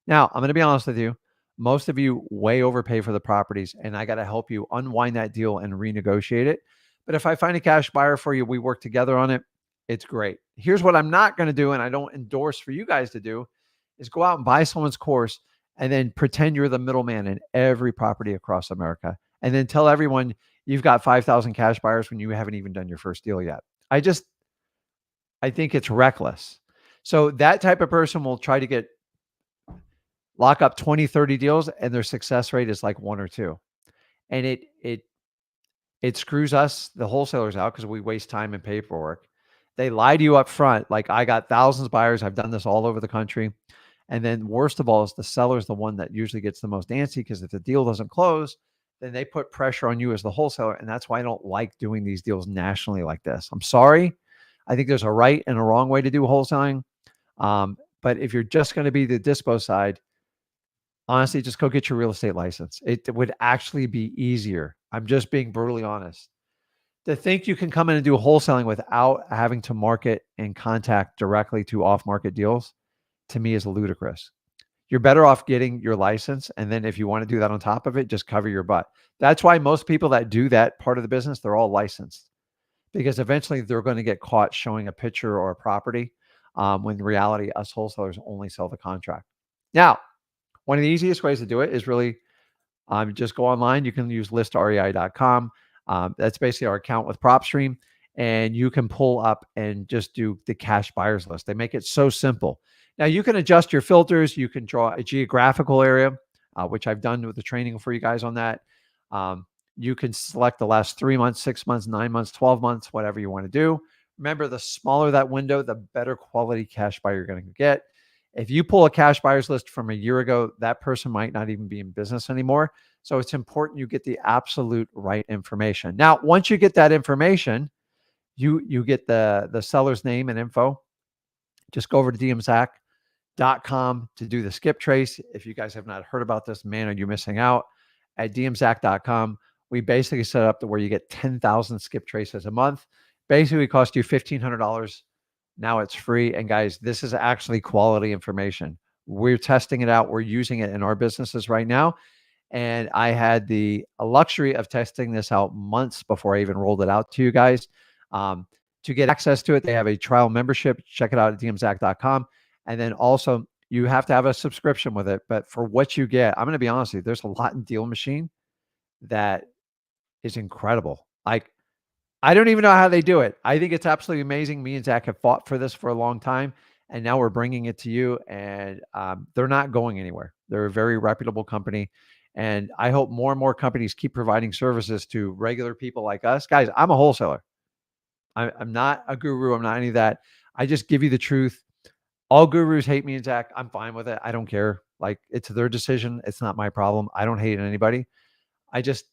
Now, I'm going to be honest with you. Most of you way overpay for the properties, and I got to help you unwind that deal and renegotiate it. But if I find a cash buyer for you, we work together on it. It's great. Here's what I'm not going to do, and I don't endorse for you guys to do, is go out and buy someone's course and then pretend you're the middleman in every property across America, and then tell everyone you've got 5,000 cash buyers when you haven't even done your first deal yet. I think it's reckless. So that type of person will try to lock up 20, 30 deals, and their success rate is like 1 or 2. And it screws us, the wholesalers, out because we waste time and paperwork. They lie to you up front. Like, I got thousands of buyers. I've done this all over the country. And then worst of all is the seller is the one that usually gets the most antsy, because if the deal doesn't close, then they put pressure on you as the wholesaler. And that's why I don't like doing these deals nationally like this. I'm sorry. I think there's a right and a wrong way to do wholesaling. But if you're just going to be the dispo side, honestly, just go get your real estate license. It would actually be easier. I'm just being brutally honest. To think you can come in and do wholesaling without having to market and contact directly to off-market deals, to me, is ludicrous. You're better off getting your license. And then if you want to do that on top of it, just cover your butt. That's why most people that do that part of the business, they're all licensed, because eventually they're going to get caught showing a picture or a property. when in reality, us wholesalers only sell the contract. Now, one of the easiest ways to do it is really just go online. You can use listrei.com. That's basically our account with PropStream. And you can pull up and just do the cash buyers list. They make it so simple. Now, you can adjust your filters. You can draw a geographical area, which I've done with the training for you guys on that. You can select the last 3 months, 6 months, 9 months, 12 months, whatever you want to do. Remember, the smaller that window, the better quality cash buyer you're going to get. If you pull a cash buyers list from a year ago, that person might not even be in business anymore. So it's important you get the absolute right information. Now, once you get that information, you get the seller's name and info. Just go over to dmzack.com to do the skip trace. If you guys have not heard about this, man, are you missing out? At dmzack.com, we basically set up to where you get 10,000 skip traces a month. Basically cost you $1,500. Now it's free. And guys, this is actually quality information. We're testing it out. We're using it in our businesses right now. And I had the luxury of testing this out months before I even rolled it out to you guys. To get access to it, they have a trial membership. Check it out at dmzack.com. And then also, you have to have a subscription with it. But for what you get, I'm going to be honest with you, there's a lot in Deal Machine that is incredible. Like, I don't even know how they do it. I think it's absolutely amazing. Me and Zach have fought for this for a long time, and now we're bringing it to you, and they're not going anywhere. They're a very reputable company, and I hope more and more companies keep providing services to regular people like us. Guys, I'm a wholesaler. I'm not a guru. I'm not any of that. I just give you the truth. All gurus hate me and Zach. I'm fine with it. I don't care. Like, it's their decision. It's not my problem. I don't hate anybody. I just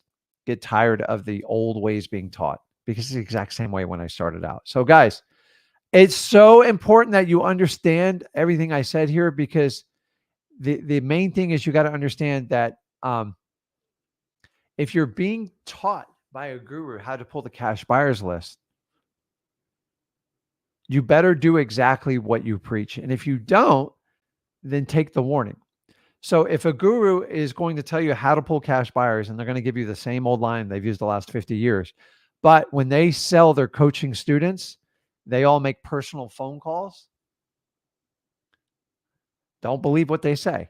get tired of the old ways being taught because it's the exact same way when I started out. So guys, it's so important that you understand everything I said here, because the main thing is you got to understand that if you're being taught by a guru how to pull the cash buyers list, you better do exactly what you preach. And if you don't, then take the warning. So if a guru is going to tell you how to pull cash buyers, and they're going to give you the same old line they've used the last 50 years, but when they sell their coaching students, they all make personal phone calls. Don't believe what they say.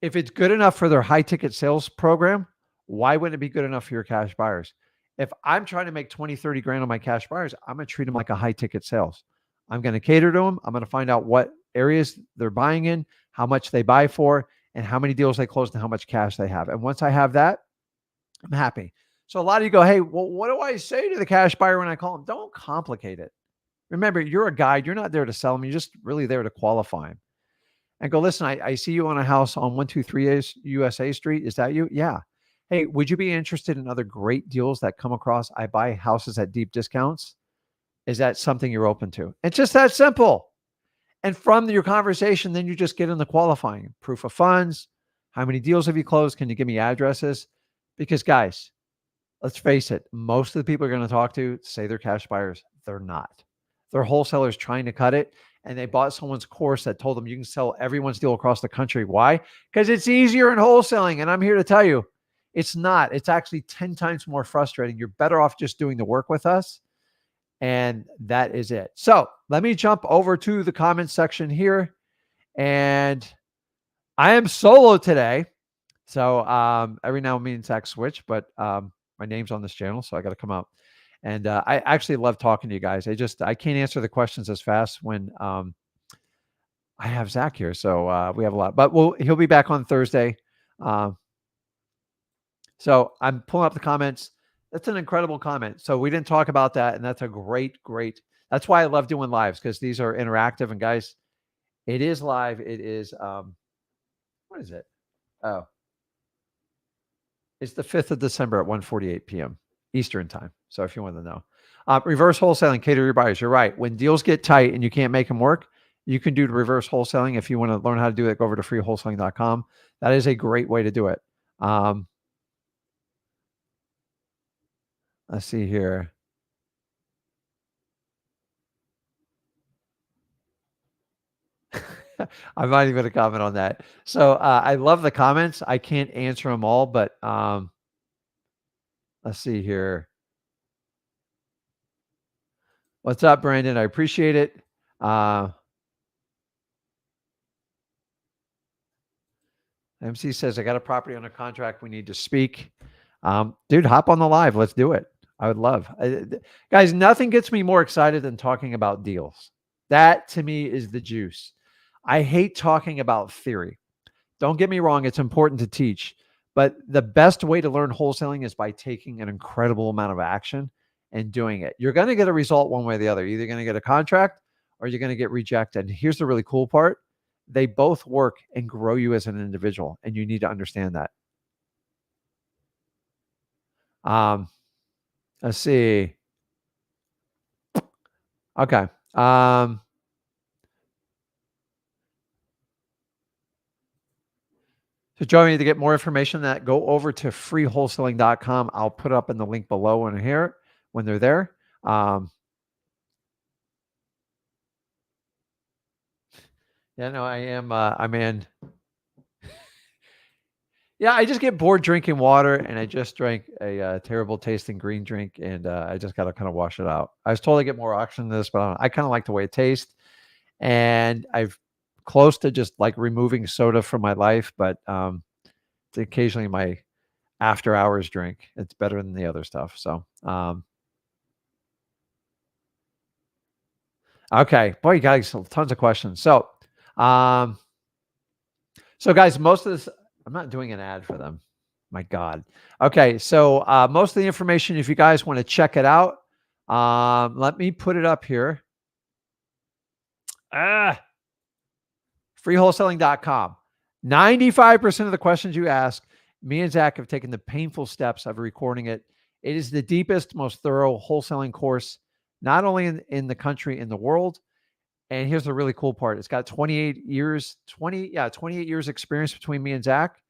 If it's good enough for their high ticket sales program, why wouldn't it be good enough for your cash buyers? If I'm trying to make 20, 30 grand on my cash buyers, I'm going to treat them like a high ticket sales. I'm going to cater to them. I'm going to find out what areas they're buying in, how much they buy for, and how many deals they closed and how much cash they have. And once I have that, I'm happy. So a lot of you go, hey, well, what do I say to the cash buyer when I call them? Don't complicate it. Remember, you're a guide. You're not there to sell them. You're just really there to qualify them. And go, listen, I see you on a house on 123 USA Street. Is that you? Yeah. Hey, would you be interested in other great deals that come across? I buy houses at deep discounts. Is that something you're open to? It's just that simple. And from your conversation, then you just get in the qualifying. Proof of funds. How many deals have you closed? Can you give me addresses? Because guys, let's face it, most of the people you're going to talk to say they're cash buyers. They're not. They're wholesalers trying to cut it. And they bought someone's course that told them you can sell everyone's deal across the country. Why? Because it's easier in wholesaling. And I'm here to tell you, it's not. It's actually 10 times more frustrating. You're better off just doing the work with us. And that is it. So let me jump over to the comments section here. And I am solo today. So every now and then Zach switch, but my name's on this channel, so I got to come out. And I actually love talking to you guys. I can't answer the questions as fast when I have Zach here. So we have a lot, but he'll be back on Thursday. So I'm pulling up the comments. That's an incredible comment. So we didn't talk about that, and that's a great. That's why I love doing lives, because these are interactive. And guys, it is live. It is what is it? Oh, it's the 5th of December at 1:48 p.m. Eastern time. So if you want to know, reverse wholesaling, cater your buyers. You're right. When deals get tight and you can't make them work, you can do the reverse wholesaling. If you want to learn how to do it, go over to freewholesaling.com. That is a great way to do it. Let's see here. I'm not even going to comment on that. So I love the comments. I can't answer them all, but let's see here. What's up, Brandon? I appreciate it. MC says, I got a property under contract. We need to speak. Dude, hop on the live. Let's do it. I would love. Guys, nothing gets me more excited than talking about deals. That to me is the juice. I hate talking about theory. Don't get me wrong, it's important to teach, but the best way to learn wholesaling is by taking an incredible amount of action and doing it. You're going to get a result one way or the other. You're either going to get a contract or you're going to get rejected. And here's the really cool part. They both work and grow you as an individual, and you need to understand that. Let's see. Okay. So join me to get more information that go over to freewholesaling.com. I'll put up in the link below and here when they're there. Yeah, no, I am. I'm in. Yeah, I just get bored drinking water, and I just drank a terrible tasting green drink, and I just got to kind of wash it out. I was told to get more oxygen in this, but I kind of like the way it tastes, and I've close to just like removing soda from my life, but it's occasionally my after hours drink. It's better than the other stuff. So, okay, boy, you guys, tons of questions. So guys, most of this, I'm not doing an ad for them. My God. Okay, so most of the information, if you guys want to check it out, let me put it up here. Freewholesaling.com. 95% of the questions you ask, me and Zach have taken the painful steps of recording it. It is the deepest, most thorough wholesaling course, not only in the country, in the world. And here's the really cool part. It's got 28 years experience between me and Zach.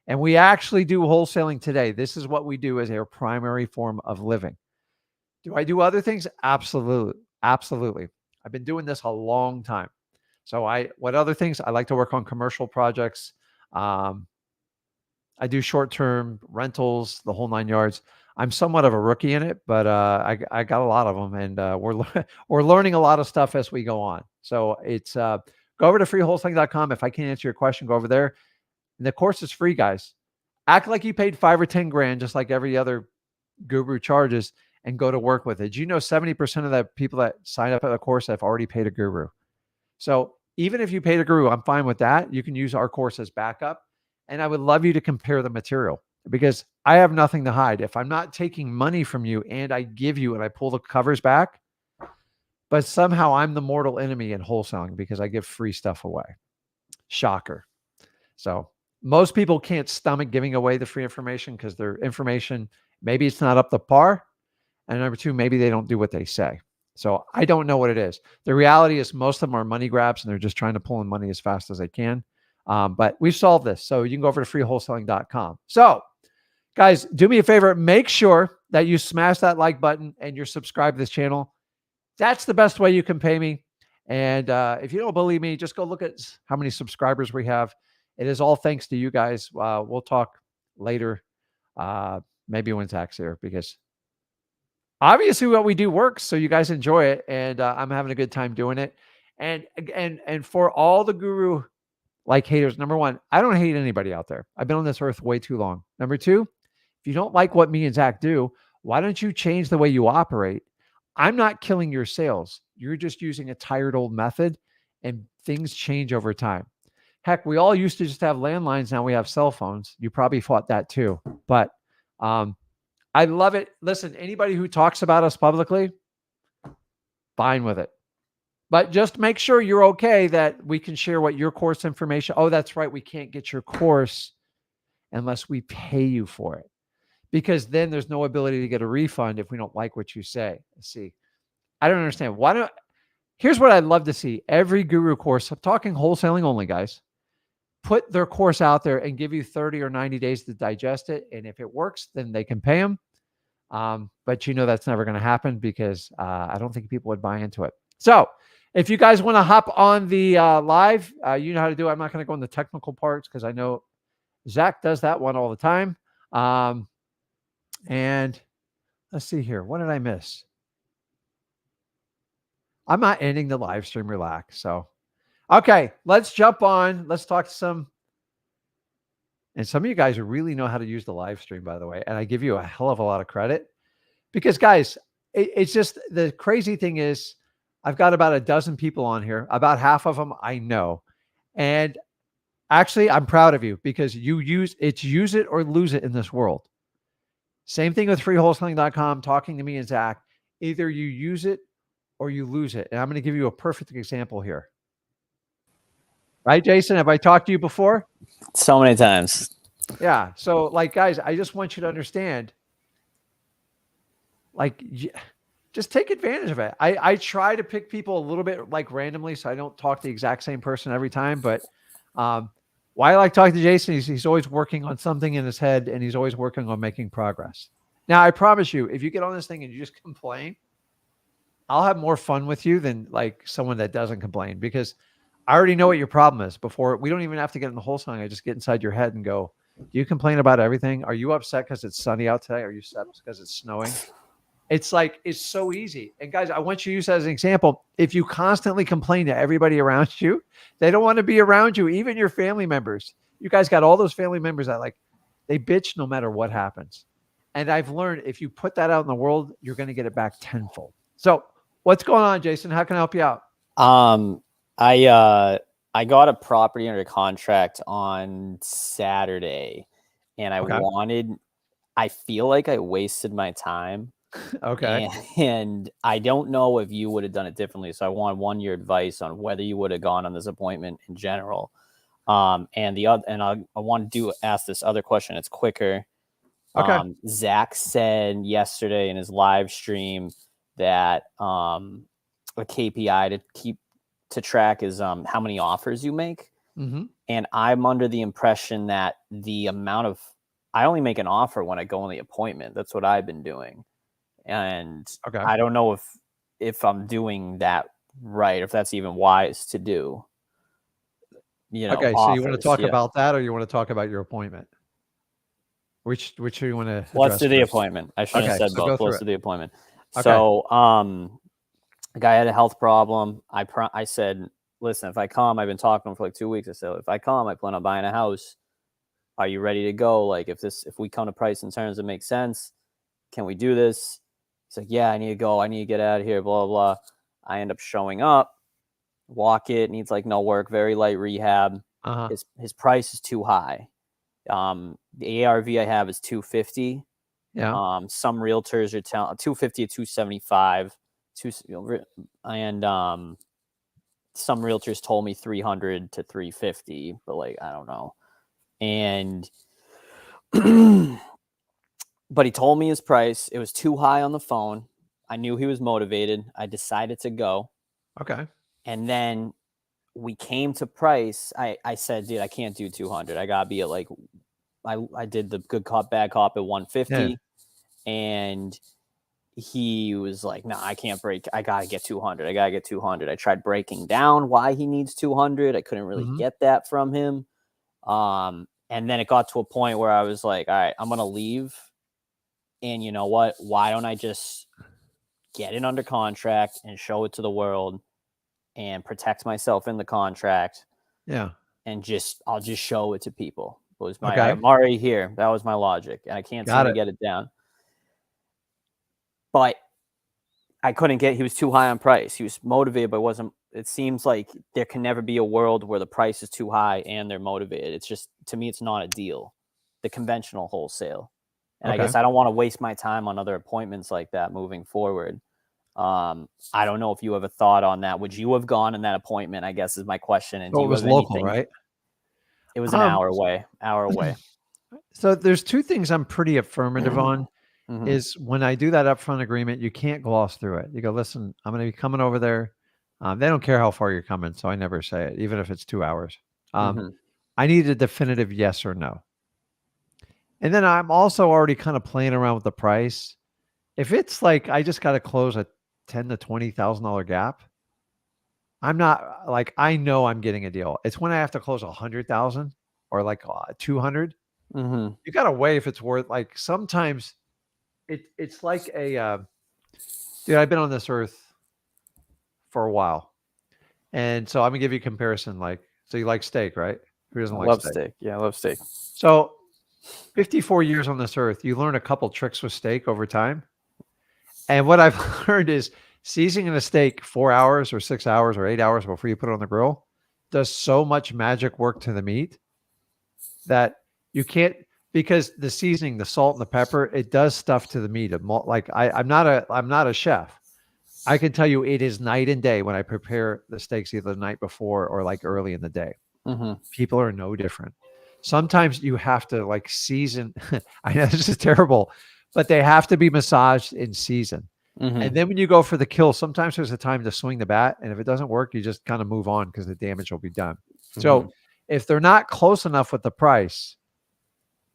And we actually do wholesaling today. This is what we do as our primary form of living. Do I do other things? Absolutely. Absolutely. I've been doing this a long time. So what other things? I like to work on commercial projects. I do short-term rentals, the whole 9 yards. I'm somewhat of a rookie in it, but I got a lot of them, and we're learning a lot of stuff as we go on. So it's go over to freewholesaling.com. If I can't answer your question, go over there. And the course is free, guys. Act like you paid 5 or 10 grand, just like every other guru charges, and go to work with it. Do you know 70% of the people that sign up at the course have already paid a guru? So even if you paid a guru, I'm fine with that. You can use our course as backup. And I would love you to compare the material because I have nothing to hide. If I'm not taking money from you and I give you and I pull the covers back, but somehow I'm the mortal enemy in wholesaling because I give free stuff away. Shocker. So most people can't stomach giving away the free information because their information, maybe it's not up to par. And number two, maybe they don't do what they say. So I don't know what it is. The reality is most of them are money grabs and they're just trying to pull in money as fast as they can. But we've solved this. So you can go over to freewholesaling.com. So guys, do me a favor. Make sure that you smash that like button and you're subscribed to this channel. That's the best way you can pay me. And if you don't believe me, just go look at how many subscribers we have. It is all thanks to you guys. We'll talk later, maybe when Zach's here, because obviously what we do works, so you guys enjoy it, and I'm having a good time doing it. And for all the guru like haters, number one, I don't hate anybody out there. I've been on this earth way too long. Number two, if you don't like what me and Zach do, why don't you change the way you operate? I'm not killing your sales. You're just using a tired old method, and things change over time. Heck, we all used to just have landlines. Now we have cell phones. You probably fought that too. But I love it. Listen, anybody who talks about us publicly, fine with it. But just make sure you're okay that we can share what your course information. Oh, that's right. We can't get your course unless we pay you for it, because then there's no ability to get a refund if we don't like what you say. See, I don't understand. Here's what I'd love to see. Every guru course, I'm talking wholesaling only, guys, put their course out there and give you 30 or 90 days to digest it. And if it works, then they can pay them. But you know that's never going to happen because I don't think people would buy into it. So if you guys want to hop on the live, you know how to do it. I'm not going to go in the technical parts because I know Zach does that one all the time. And let's see here. What did I miss? I'm not ending the live stream. Relax. So, okay, let's jump on. Let's talk to some. And some of you guys really know how to use the live stream, by the way. And I give you a hell of a lot of credit because, guys, it's just the crazy thing is I've got about a dozen people on here. About half of them I know. And actually, I'm proud of you because use it or lose it in this world. Same thing with freewholesaling.com, talking to me and Zach. Either you use it or you lose it. And I'm going to give you a perfect example here. Right, Jason? Have I talked to you before? So many times. Yeah. So, like, guys, I just want you to understand, like, just take advantage of it. I try to pick people a little bit like randomly, so I don't talk to the exact same person every time. But why I like talking to Jason is he's always working on something in his head, and he's always working on making progress. Now, I promise you, if you get on this thing and you just complain, I'll have more fun with you than like someone that doesn't complain because I already know what your problem is before we don't even have to get in the wholesaling. I just get inside your head and go, do you complain about everything? Are you upset because it's sunny out today? Are you upset because it's snowing? It's like, it's so easy. And guys, I want you to use that as an example. If you constantly complain to everybody around you, they don't want to be around you, even your family members. You guys got all those family members that like, they bitch no matter what happens. And I've learned if you put that out in the world, you're going to get it back tenfold. So what's going on, Jason? How can I help you out? I got a property under contract on Saturday, and I feel like I wasted my time. Okay. And I don't know if you would have done it differently. So I want your advice on whether you would have gone on this appointment in general. And I want to ask this other question. It's quicker. Okay. Zach said yesterday in his live stream that a KPI to track is how many offers you make. Mm-hmm. And I'm under the impression that I only make an offer when I go on the appointment. That's what I've been doing. And Okay. I don't know if I'm doing that right, if that's even wise to do. Okay, so you want to talk about that, or you want to talk about your appointment? Which do you want to address? Let's do the first? appointment. I shouldn't have said both. Let's do the appointment. Okay. So, the guy had a health problem. I said, listen, if I come, I've been talking to him for like 2 weeks. I said, if I come, I plan on buying a house. Are you ready to go? Like, if we come to price and terms that make sense, can we do this? He's like, yeah, I need to go. I need to get out of here, blah, blah, blah. I end up showing up, walk it, needs like no work, very light rehab. Uh-huh. His price is too high. The ARV I have is 250. Yeah. Some realtors are telling 250 to 275. And some realtors told me 300 to 350, but like, I don't know. And but he told me his price. It was too high on the phone. I knew he was motivated. I decided to go. Okay. And then we came to price. I said, dude, I can't do 200. I gotta be at like, I did the good cop, bad cop at 150. Yeah. And he was like, no, I can't break. I gotta get 200. I tried breaking down why he needs 200. I couldn't really get that from him. And then it got to a point where I was like, all right, I'm gonna leave. And you know what? Why don't I just get it under contract and show it to the world and protect myself in the contract? Yeah. And I'll just show it to people. I'm already here. That was my logic. And I can't seem to get it down. But I couldn't he was too high on price. He was motivated, but it seems like there can never be a world where the price is too high and they're motivated. It's just, to me, it's not a deal. The conventional wholesale. And I guess I don't want to waste my time on other appointments like that moving forward. I don't know if you have a thought on that. Would you have gone in that appointment, I guess, is my question. And it was local, right? It was an hour away. So there's two things I'm pretty affirmative on. Is when I do that upfront agreement, you can't gloss through it. You go, listen, I'm going to be coming over there. They don't care how far you're coming, so I never say it, even if it's 2 hours. I need a definitive yes or no. And then I'm also already kind of playing around with the price. If it's like I just got to close a $10,000 to $20,000 gap, I'm not like, I know I'm getting a deal. It's when I have to close 100,000 or like 200. You got to weigh if it's worth, like, sometimes it's like a dude, I've been on this earth for a while. And so I'm gonna give you a comparison. Like, so you like steak, right? Who doesn't I like love steak? steak. Yeah, I love steak. So 54 years on this earth, you learn a couple tricks with steak over time. And what I've learned is seasoning a steak 4 hours or 6 hours or 8 hours before you put it on the grill does so much magic work to the meat that you can't, because the seasoning, the salt and the pepper, it does stuff to the meat. Like I'm not a chef. I can tell you it is night and day when I prepare the steaks either the night before or like early in the day. People are no different. Sometimes you have to like season. I know this is terrible, but they have to be massaged in season. And then when you go for the kill, sometimes there's a time to swing the bat. And if it doesn't work, you just kind of move on because the damage will be done. So if they're not close enough with the price,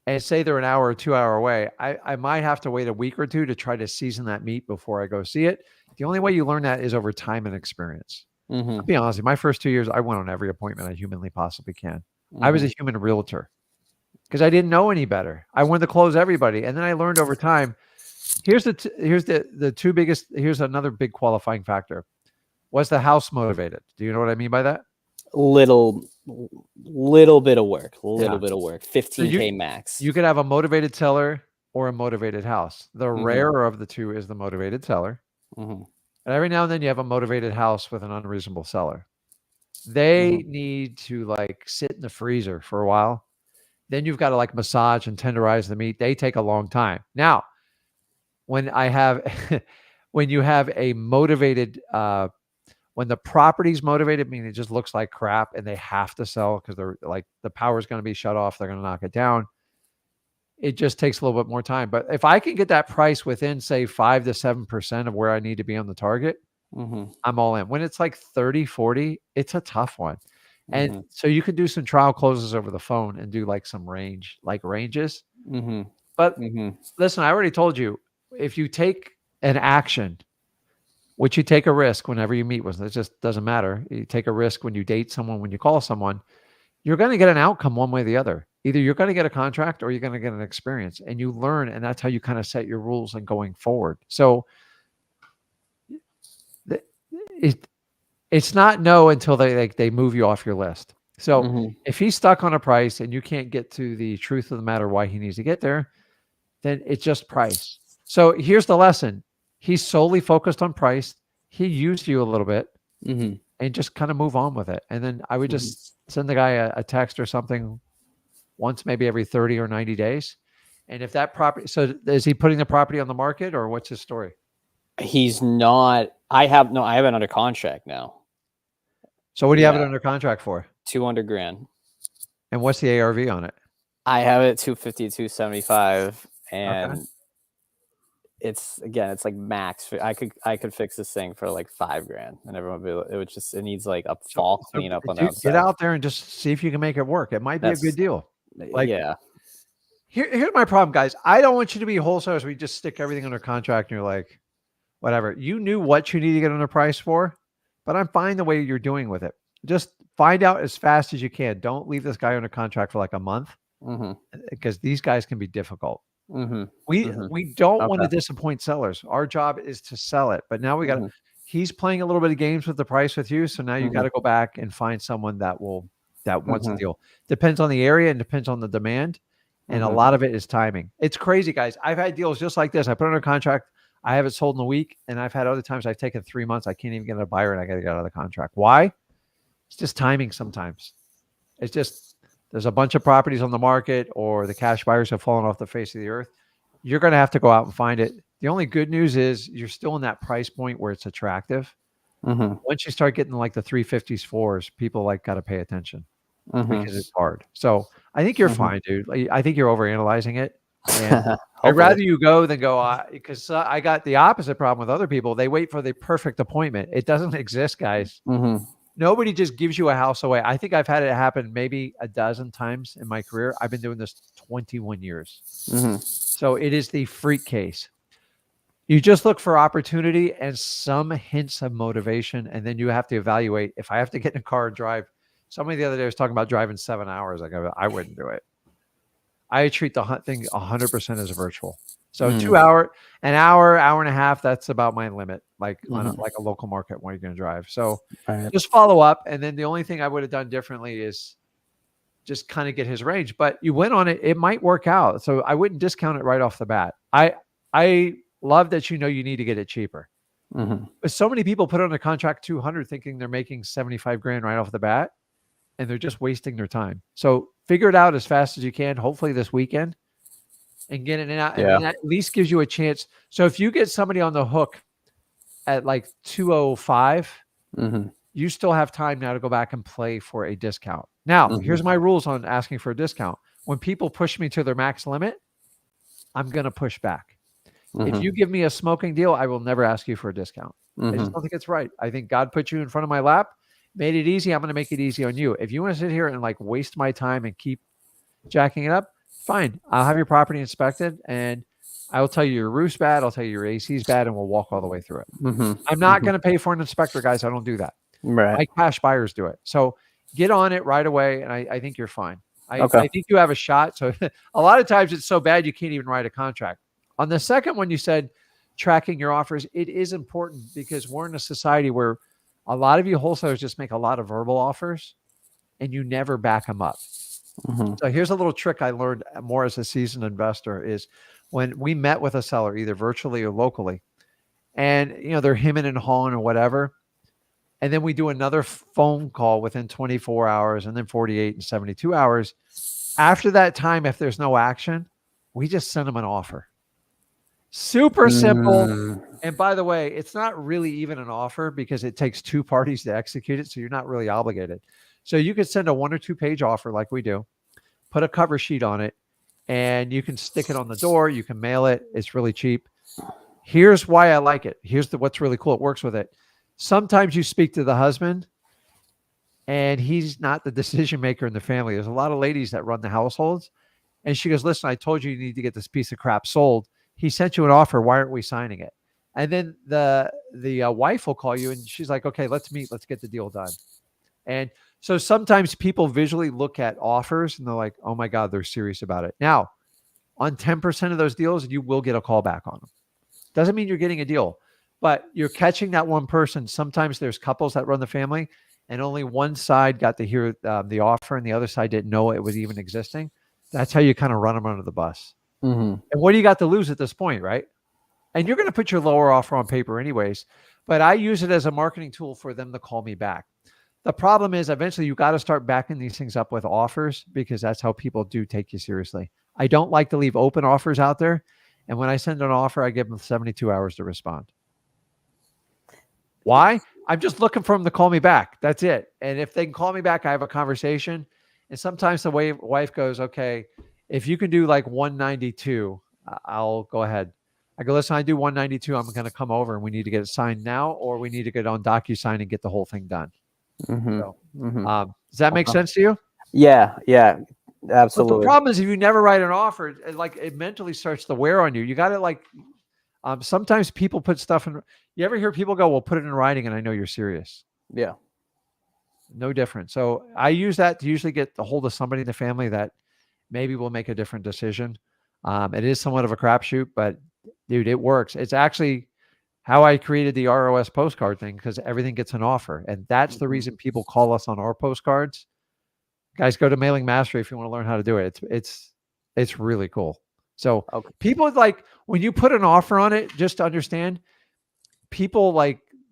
and say they're an hour or 2 hour away, I might have to wait a week or two to try to season that meat before I go see it. The only way you learn that is over time and experience. I'll be honest, my first 2 years, I went on every appointment I humanly possibly can. I was a human realtor because I didn't know any better. I wanted to close everybody. And then I learned over time, here's the two biggest, here's another big qualifying factor. Was the house motivated? Do you know what I mean by that? Little bit of work. Yeah. Bit of work. So 15K max. You could have a motivated seller or a motivated house. The rarer of the two is the motivated seller. And every now and then you have a motivated house with an unreasonable seller. They need to like sit in the freezer for a while. Then you've got to like massage and tenderize the meat. They take a long time. Now, when you have a motivated, when the property's motivated, meaning it just looks like crap and they have to sell because they're like the power's going to be shut off, they're going to knock it down. It just takes a little bit more time. But if I can get that price within, say, 5 to 7% of where I need to be on the target, I'm all in. When it's like 30, 40, it's a tough one. And so you can do some trial closes over the phone and do like some ranges. But listen, I already told you, if you take an action, which you take a risk whenever you meet with, it just doesn't matter. You take a risk when you date someone, when you call someone, you're going to get an outcome one way or the other. Either you're going to get a contract or you're going to get an experience, and you learn, and that's how you kind of set your rules and going forward. So it's not no until they move you off your list. So if he's stuck on a price and you can't get to the truth of the matter why he needs to get there, then it's just price. So here's the lesson. He's solely focused on price. He used you a little bit and just kind of move on with it. And then I would just send the guy a text or something once, maybe every 30 or 90 days. And if that property, so is he putting the property on the market or what's his story? He's not. I have it under contract now. So what do you have it under contract for? 200 grand. And what's the ARV on it? I have it at 250, 275. And it's like max. I could fix this thing for like $5,000 and everyone would be, it needs like a fall cleanup on the outside. Get out there and just see if you can make it work. It might be a good deal. Like, here's my problem, guys. I don't want you to be wholesalers. We just stick everything under contract and you're like, whatever. You knew what you need to get under price for, but I'm fine the way you're doing with it. Just find out as fast as you can. Don't leave this guy under contract for like a month because these guys can be difficult. We don't want to disappoint sellers. Our job is to sell it, but now we got he's playing a little bit of games with the price with you. So now you got to go back and find someone that wants a deal. Depends on the area and depends on the demand. And a lot of it is timing. It's crazy, guys. I've had deals just like this. I put under contract. I have it sold in a week. And I've had other times I've taken 3 months. I can't even get a buyer and I got to get out of the contract. Why? It's just timing sometimes. It's just, there's a bunch of properties on the market or the cash buyers have fallen off the face of the earth. You're going to have to go out and find it. The only good news is you're still in that price point where it's attractive. Once you start getting like the 350s, 4s, people like got to pay attention because it's hard. So I think you're fine, dude. I think you're overanalyzing it. And I'd rather you go than go because I got the opposite problem with other people. They wait for the perfect appointment. It doesn't exist, guys. Nobody just gives you a house away. I think I've had it happen maybe a dozen times in my career. I've been doing this 21 years. So it is the freak case. You just look for opportunity and some hints of motivation, and then you have to evaluate. If I have to get in a car and drive, somebody the other day was talking about driving 7 hours. Like I wouldn't do it. I treat the thing 100% as a virtual. So 2 hour, an hour, hour and a half, that's about my limit. Like on like a local market where you're going to drive. So just follow up. And then the only thing I would have done differently is just kind of get his range. But you went on it, it might work out. So I wouldn't discount it right off the bat. I love that you know you need to get it cheaper. But so many people put on a contract 200 thinking they're making 75 grand right off the bat, and they're just wasting their time. So figure it out as fast as you can, hopefully this weekend, and get it out. Yeah. And at least gives you a chance. So if you get somebody on the hook at like 205, you still have time now to go back and play for a discount. Now, here's my rules on asking for a discount. When people push me to their max limit, I'm going to push back. If you give me a smoking deal, I will never ask you for a discount. I just don't think it's right. I think God put you in front of my lap, made it easy. I'm going to make it easy on you. If you want to sit here and like waste my time and keep jacking it up, fine. I'll have your property inspected and I will tell you your roof's bad. I'll tell you your AC's bad, and we'll walk all the way through it. I'm not going to pay for an inspector, guys. I don't do that. Right. My cash buyers do it. So get on it right away, and I think you're fine. I think you have a shot. So a lot of times it's so bad you can't even write a contract. On the second one, you said tracking your offers. It is important because we're in a society where a lot of you wholesalers just make a lot of verbal offers and you never back them up. So here's a little trick I learned more as a seasoned investor is when we met with a seller, either virtually or locally, and they're hemming and hawing or whatever. And then we do another phone call within 24 hours and then 48 and 72 hours. After that time, if there's no action, we just send them an offer. Super simple. And by the way, it's not really even an offer because it takes two parties to execute it. So you're not really obligated. So you could send a 1 or 2 page offer like we do, put a cover sheet on it, and you can stick it on the door. You can mail it. It's really cheap. Here's why I like it. Here's what's really cool. It works with it. Sometimes you speak to the husband and he's not the decision maker in the family. There's a lot of ladies that run the households. And she goes, listen, I told you need to get this piece of crap sold. He sent you an offer. Why aren't we signing it? And then the wife will call you and she's like, okay, let's meet. Let's get the deal done. And so sometimes people visually look at offers and they're like, oh my God, they're serious about it. Now, on 10% of those deals, you will get a call back on them. Doesn't mean you're getting a deal, but you're catching that one person. Sometimes there's couples that run the family and only one side got to hear the offer and the other side didn't know it was even existing. That's how you kind of run them under the bus. And what do you got to lose at this point, right? And you're going to put your lower offer on paper anyways, but I use it as a marketing tool for them to call me back. The problem is eventually you got to start backing these things up with offers because that's how people do take you seriously. I don't like to leave open offers out there. And when I send an offer, I give them 72 hours to respond. Why? I'm just looking for them to call me back. That's it. And if they can call me back, I have a conversation. And sometimes the wife goes, okay, if you can do like 192, I'll go ahead. I go, listen, I do 192. I'm going to come over and we need to get it signed now, or we need to get on DocuSign and get the whole thing done. So, does that make sense to you? Yeah, absolutely. But the problem is if you never write an offer, it mentally starts to wear on you. You got to sometimes people put stuff in. You ever hear people go, well, put it in writing and I know you're serious. Yeah. No different. So I use that to usually get a hold of somebody in the family that maybe will make a different decision. It is somewhat of a crapshoot, but dude, it works. It's actually how I created the ROS postcard thing because everything gets an offer. And that's the reason people call us on our postcards. Guys, go to Mailing Mastery if you want to learn how to do it. It's really cool. So people like when you put an offer on it, just to understand, people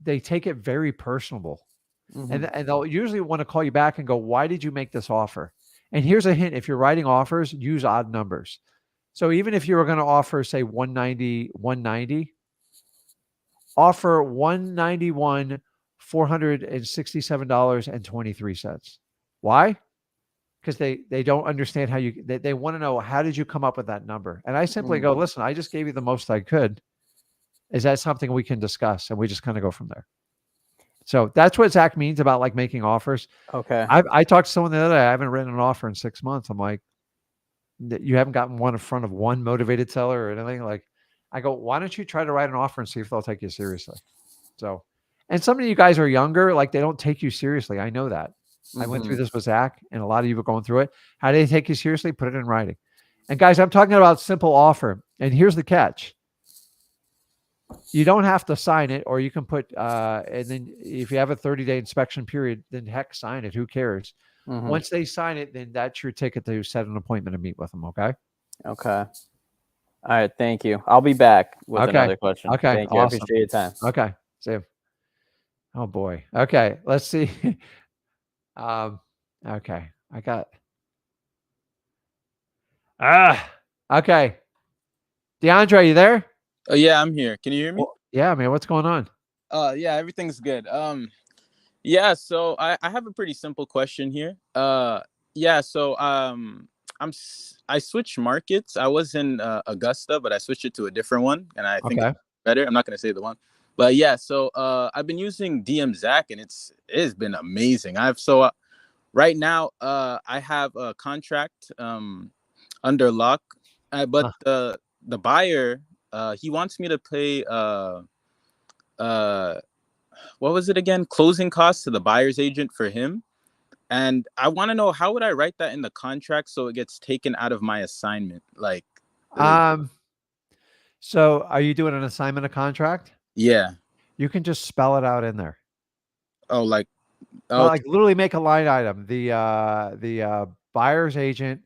they take it very personable. And they'll usually want to call you back and go, why did you make this offer? And here's a hint. If you're writing offers, use odd numbers. So even if you were going to offer, say 190, offer 191, $467.23. Why? Because they don't understand how they want to know, how did you come up with that number? And I simply go, listen, I just gave you the most I could. Is that something we can discuss? And we just kind of go from there. So that's what Zach means about like making offers. Okay. I talked to someone the other day. I haven't written an offer in 6 months. I'm like, you haven't gotten one in front of one motivated seller or anything. Like, I go, why don't you try to write an offer and see if they'll take you seriously? So, and some of you guys are younger, like they don't take you seriously. I know that. I went through this with Zach and a lot of you were going through it. How do they take you seriously? Put it in writing. And guys, I'm talking about simple offer. And here's the catch. You don't have to sign it, or you can put, and then if you have a 30-day inspection period, then heck, sign it. Who cares? Once they sign it, then that's your ticket to set an appointment to meet with them. Okay. Okay. All right. Thank you. I'll be back with Okay. another question. Okay. Thank you. I Awesome. appreciate your time. Okay. See you. Oh boy. Okay. Let's see. Okay. I got. Okay. DeAndre, you there? Oh yeah, I'm here. Can you hear me? Well, yeah, man. What's going on? Yeah, everything's good. Yeah, so I have a pretty simple question here. Yeah, so I switched markets. I was in Augusta, but I switched it to a different one, and I think Okay. it's better. I'm not gonna say the one, but yeah. So I've been using DM Zach, and it's been amazing. Right now I have a contract under lock, but the buyer he wants me to pay what was it again? Closing costs to the buyer's agent for him. And I want to know, how would I write that in the contract so it gets taken out of my assignment? Like, So are you doing an assignment of contract? yeah. You can just spell it out in there. Oh, like, Well, okay. like literally make a line item. The buyer's agent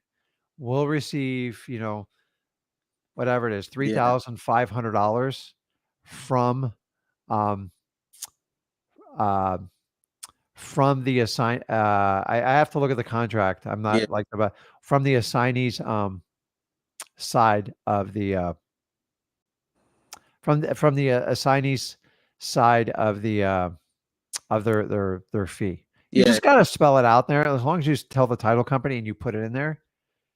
will receive, whatever it is, $3,500 from um from the assign I have to look at the contract. I'm Yeah. not like about from the assignee's side of the from the assignee's side of the of their fee. You Yeah. just got to spell it out there. As long as you tell the title company and you put it in there.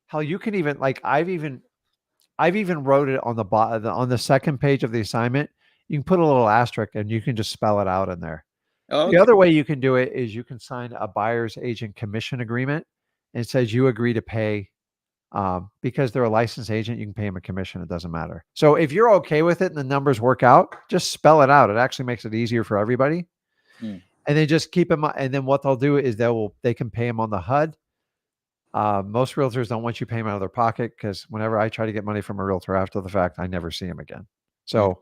Hell, you can even like I've even wrote it on the on the second page of the assignment. You can put a little asterisk and you can just spell it out in there. Oh, The okay. other way you can do it is you can sign a buyer's agent commission agreement, and it says you agree to pay because they're a licensed agent. You can pay them a commission. It doesn't matter. So if you're okay with it and the numbers work out, just spell it out. It actually makes it easier for everybody. Hmm. And then just keep them. And then what they'll do is they can pay them on the HUD. Most realtors don't want you paying out of their pocket because whenever I try to get money from a realtor after the fact, I never see them again. So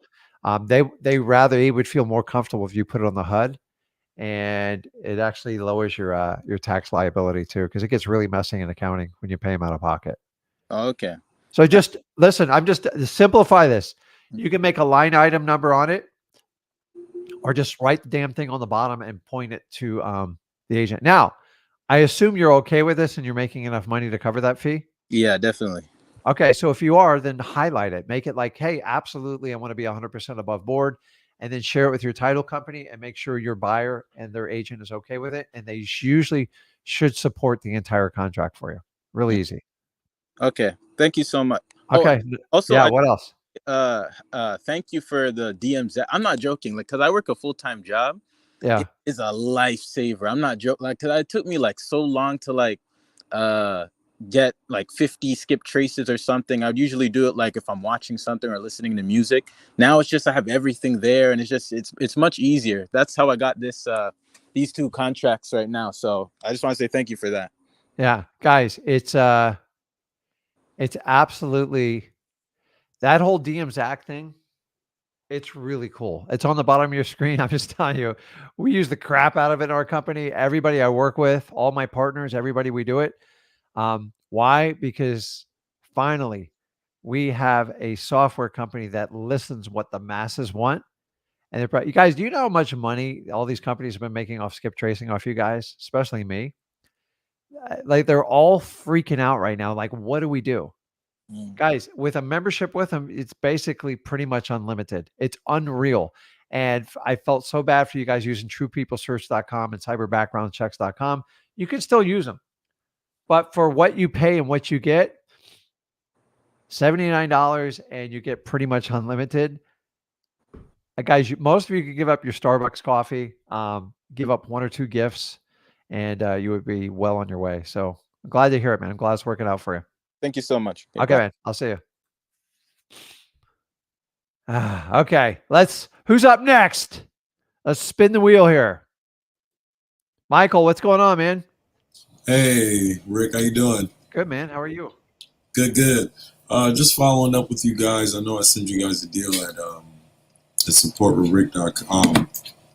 they would feel more comfortable if you put it on the HUD, and it actually lowers your tax liability too because it gets really messy in accounting when you pay them out of pocket. Oh, okay. So just listen. I'm just to simplify this. You can make a line item number on it, or just write the damn thing on the bottom and point it to the agent. Now, I assume you're okay with this and you're making enough money to cover that fee. Yeah, definitely. Okay. So if you are, then highlight it, make it like, hey, absolutely. I want to be 100% above board, and then share it with your title company and make sure your buyer and their agent is okay with it. And they usually should support the entire contract for you. Really easy. Okay. Thank you so much. Okay. Also, yeah. What else? Thank you for the DMs. I'm not joking, like, because I work a full-time job. Yeah. It is a lifesaver. I'm not joking, like, because it took me like so long to like get like 50 skip traces or something. I'd usually do it like if I'm watching something or listening to music. Now it's just I have everything there, and it's much easier. That's how I got these two contracts right now. So I just want to say thank you for that. Yeah, guys, it's absolutely that whole DM Zach thing. It's really cool. It's on the bottom of your screen. I'm just telling you, we use the crap out of it in our company. Everybody I work with, all my partners, everybody, we do it. Why? Because finally, we have a software company that listens what the masses want. And they're probably, you guys, do you know how much money all these companies have been making off skip tracing off you guys, especially me? Like they're all freaking out right now. Like, what do we do? Guys, with a membership with them, it's basically pretty much unlimited. It's unreal. And I felt so bad for you guys using truepeoplesearch.com and cyberbackgroundchecks.com. You can still use them. But for what you pay and what you get, $79, and you get pretty much unlimited. Guys, most of you could give up your Starbucks coffee, give up one or two gifts, and you would be well on your way. So I'm glad to hear it, man. I'm glad it's working out for you. Thank you so much. Okay, man. I'll see you. Okay, who's up next? Let's spin the wheel here. Michael, what's going on, man? Hey, Rick, how you doing? Good, man. How are you? Good. Just following up with you guys. I know I sent you guys a deal at supportwithrick.com.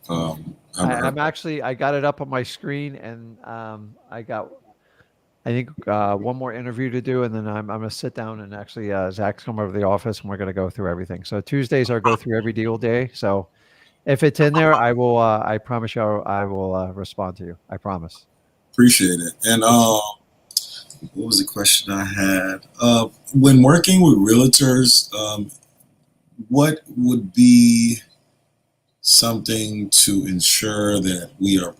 I'm actually, I got it up on my screen, and I think one more interview to do, and then I'm going to sit down and actually Zach's come over to the office, and we're going to go through everything. So Tuesdays are go through every deal day. So if it's in there, I will. I promise you, I will respond to you. I promise. Appreciate it. And what was the question I had? When working with realtors, what would be something to ensure that we are,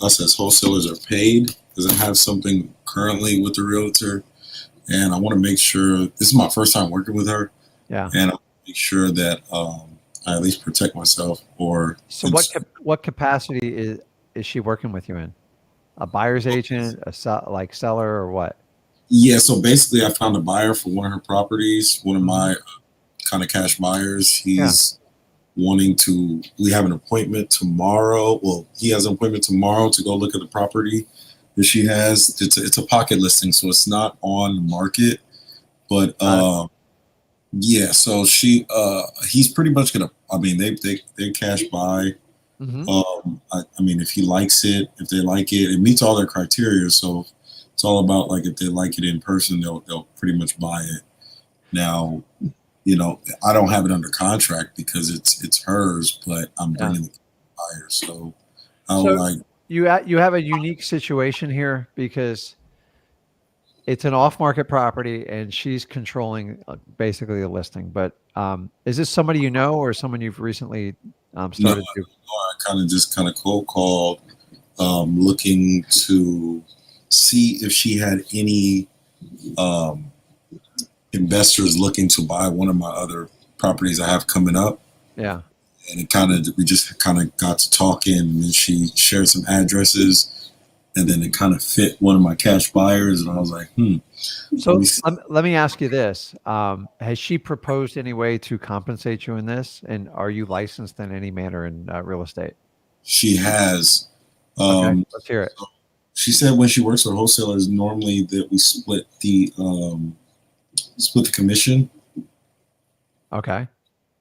us as wholesalers are paid? Because I have something currently with the realtor, and I want to make sure, this is my first time working with her. Yeah. And I want to make sure that I at least protect myself. Or so what capacity is she working with you in? A buyer's agent, like seller, or what? Yeah, so basically I found a buyer for one of her properties, one of my kind of cash buyers. He's wanting to, we have an appointment tomorrow. Well, he has an appointment tomorrow to go look at the property that she has. It's a pocket listing, so it's not on the market. But yeah, so he's pretty much gonna, I mean, they cash buy. I mean, if he likes it, if they like it, it meets all their criteria. So it's all about, like, if they like it in person, they'll pretty much buy it. Now, I don't have it under contract because it's hers, but I'm bringing the buyer. So you have a unique situation here because it's an off-market property and she's controlling basically the listing. But is this somebody you know, or someone you've recently started to? I kind of cold called, looking to see if she had any investors looking to buy one of my other properties I have coming up. Yeah. And we just kind of got to talking, and she shared some addresses, and then it kind of fit one of my cash buyers, and I was like, So let me ask you this. Has she proposed any way to compensate you in this? And are you licensed in any manner in real estate? She has. Okay, let's hear it. She said when she works with wholesalers, normally that we split the commission. Okay.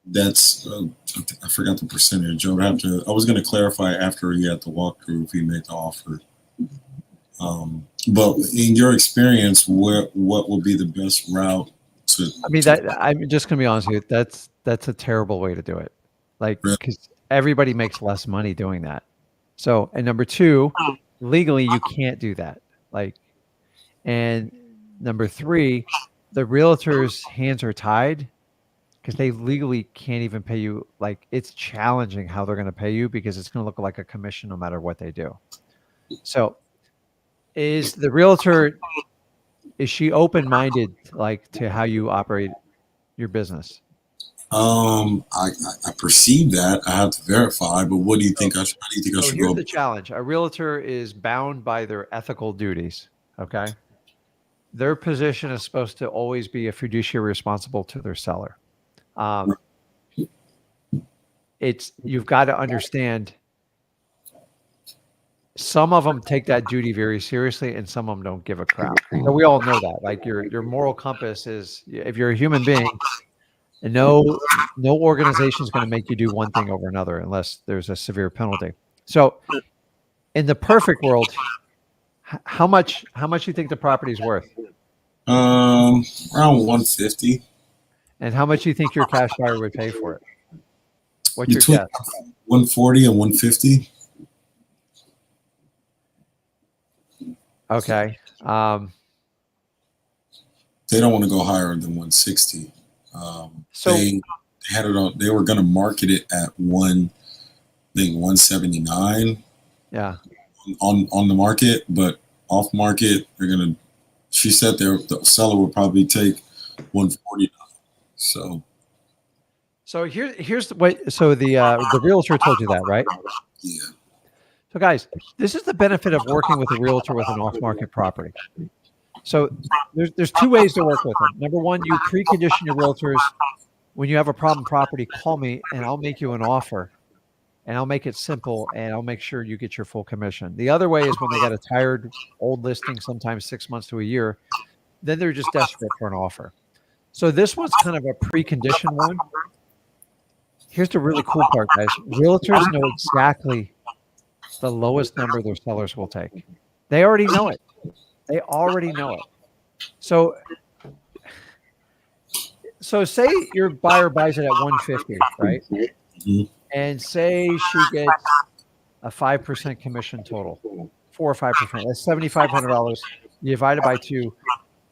That's I forgot the percentage. I was going to clarify after he had the walkthrough if he made the offer. But in your experience, what will be the best route to? I mean, I'm just going to be honest with you. That's a terrible way to do it. Like, because everybody makes less money doing that. So, and number two, legally you can't do that. Like, and number three, the realtor's hands are tied because they legally can't even pay you. Like, it's challenging how they're going to pay you because it's going to look like a commission no matter what they do. So is the realtor, is she open-minded, like, to how you operate your business? I perceive that. I have to verify, but what do you think? How do you think I should go? Here's the challenge. A realtor is bound by their ethical duties. Okay. Their position is supposed to always be a fiduciary responsible to their seller. You've got to understand, some of them take that duty very seriously and some of them don't give a crap. So we all know that. Like, your moral compass is, if you're a human being, and no organization is going to make you do one thing over another unless there's a severe penalty. So in the perfect world, how much you think the property is worth? Around 150. And how much you think your cash buyer would pay for it? What's your guess? 140 and 150. Okay. They don't want to go higher than 160. So they had it on. They were going to market it at 179. Yeah. On the market, but off market, they're going to. She said the seller will probably take 149. So here's what. So the realtor told you that, right? Yeah. So guys, this is the benefit of working with a realtor with an off-market property. So there's two ways to work with them. Number one, you precondition your realtors. When you have a problem property, call me and I'll make you an offer, and I'll make it simple, and I'll make sure you get your full commission. The other way is when they got a tired old listing, sometimes 6 months to a year, then they're just desperate for an offer. So this one's kind of a preconditioned one. here's the really cool part, guys. Realtors know exactly the lowest number their sellers will take. They already know it. They already know it. So say your buyer buys it at 150, right? Mm-hmm. And say she gets a 5% commission total, 4 or 5%. That's $7,500. You divide it by 2,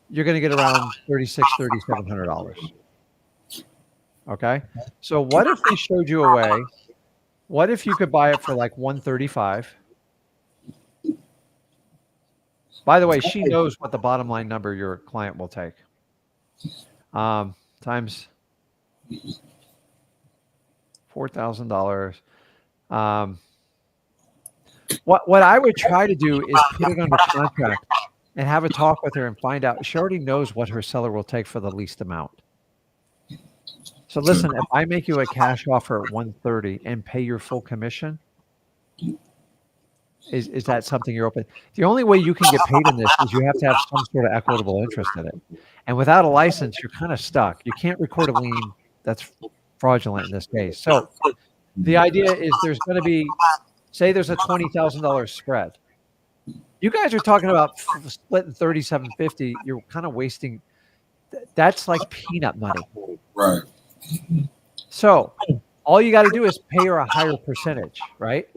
you're going to get around $3,700. Okay. So what if they showed you a way? What if you could buy it for like 135? By the way, she knows what the bottom line number your client will take. Times $4,000. What I would try to do is put it under contract and have a talk with her and find out. She already knows what her seller will take for the least amount. So listen, if I make you a cash offer at 130 and pay your full commission, is that something you're open? The only way you can get paid in this is you have to have some sort of equitable interest in it. And without a license, you're kind of stuck. You can't record a lien that's fraudulent in this case. So the idea is there's going to be, say there's a $20,000 spread. You guys are talking about splitting $3,750. You're kind of wasting. That's like peanut money. Right. So all you got to do is pay her a higher percentage, right?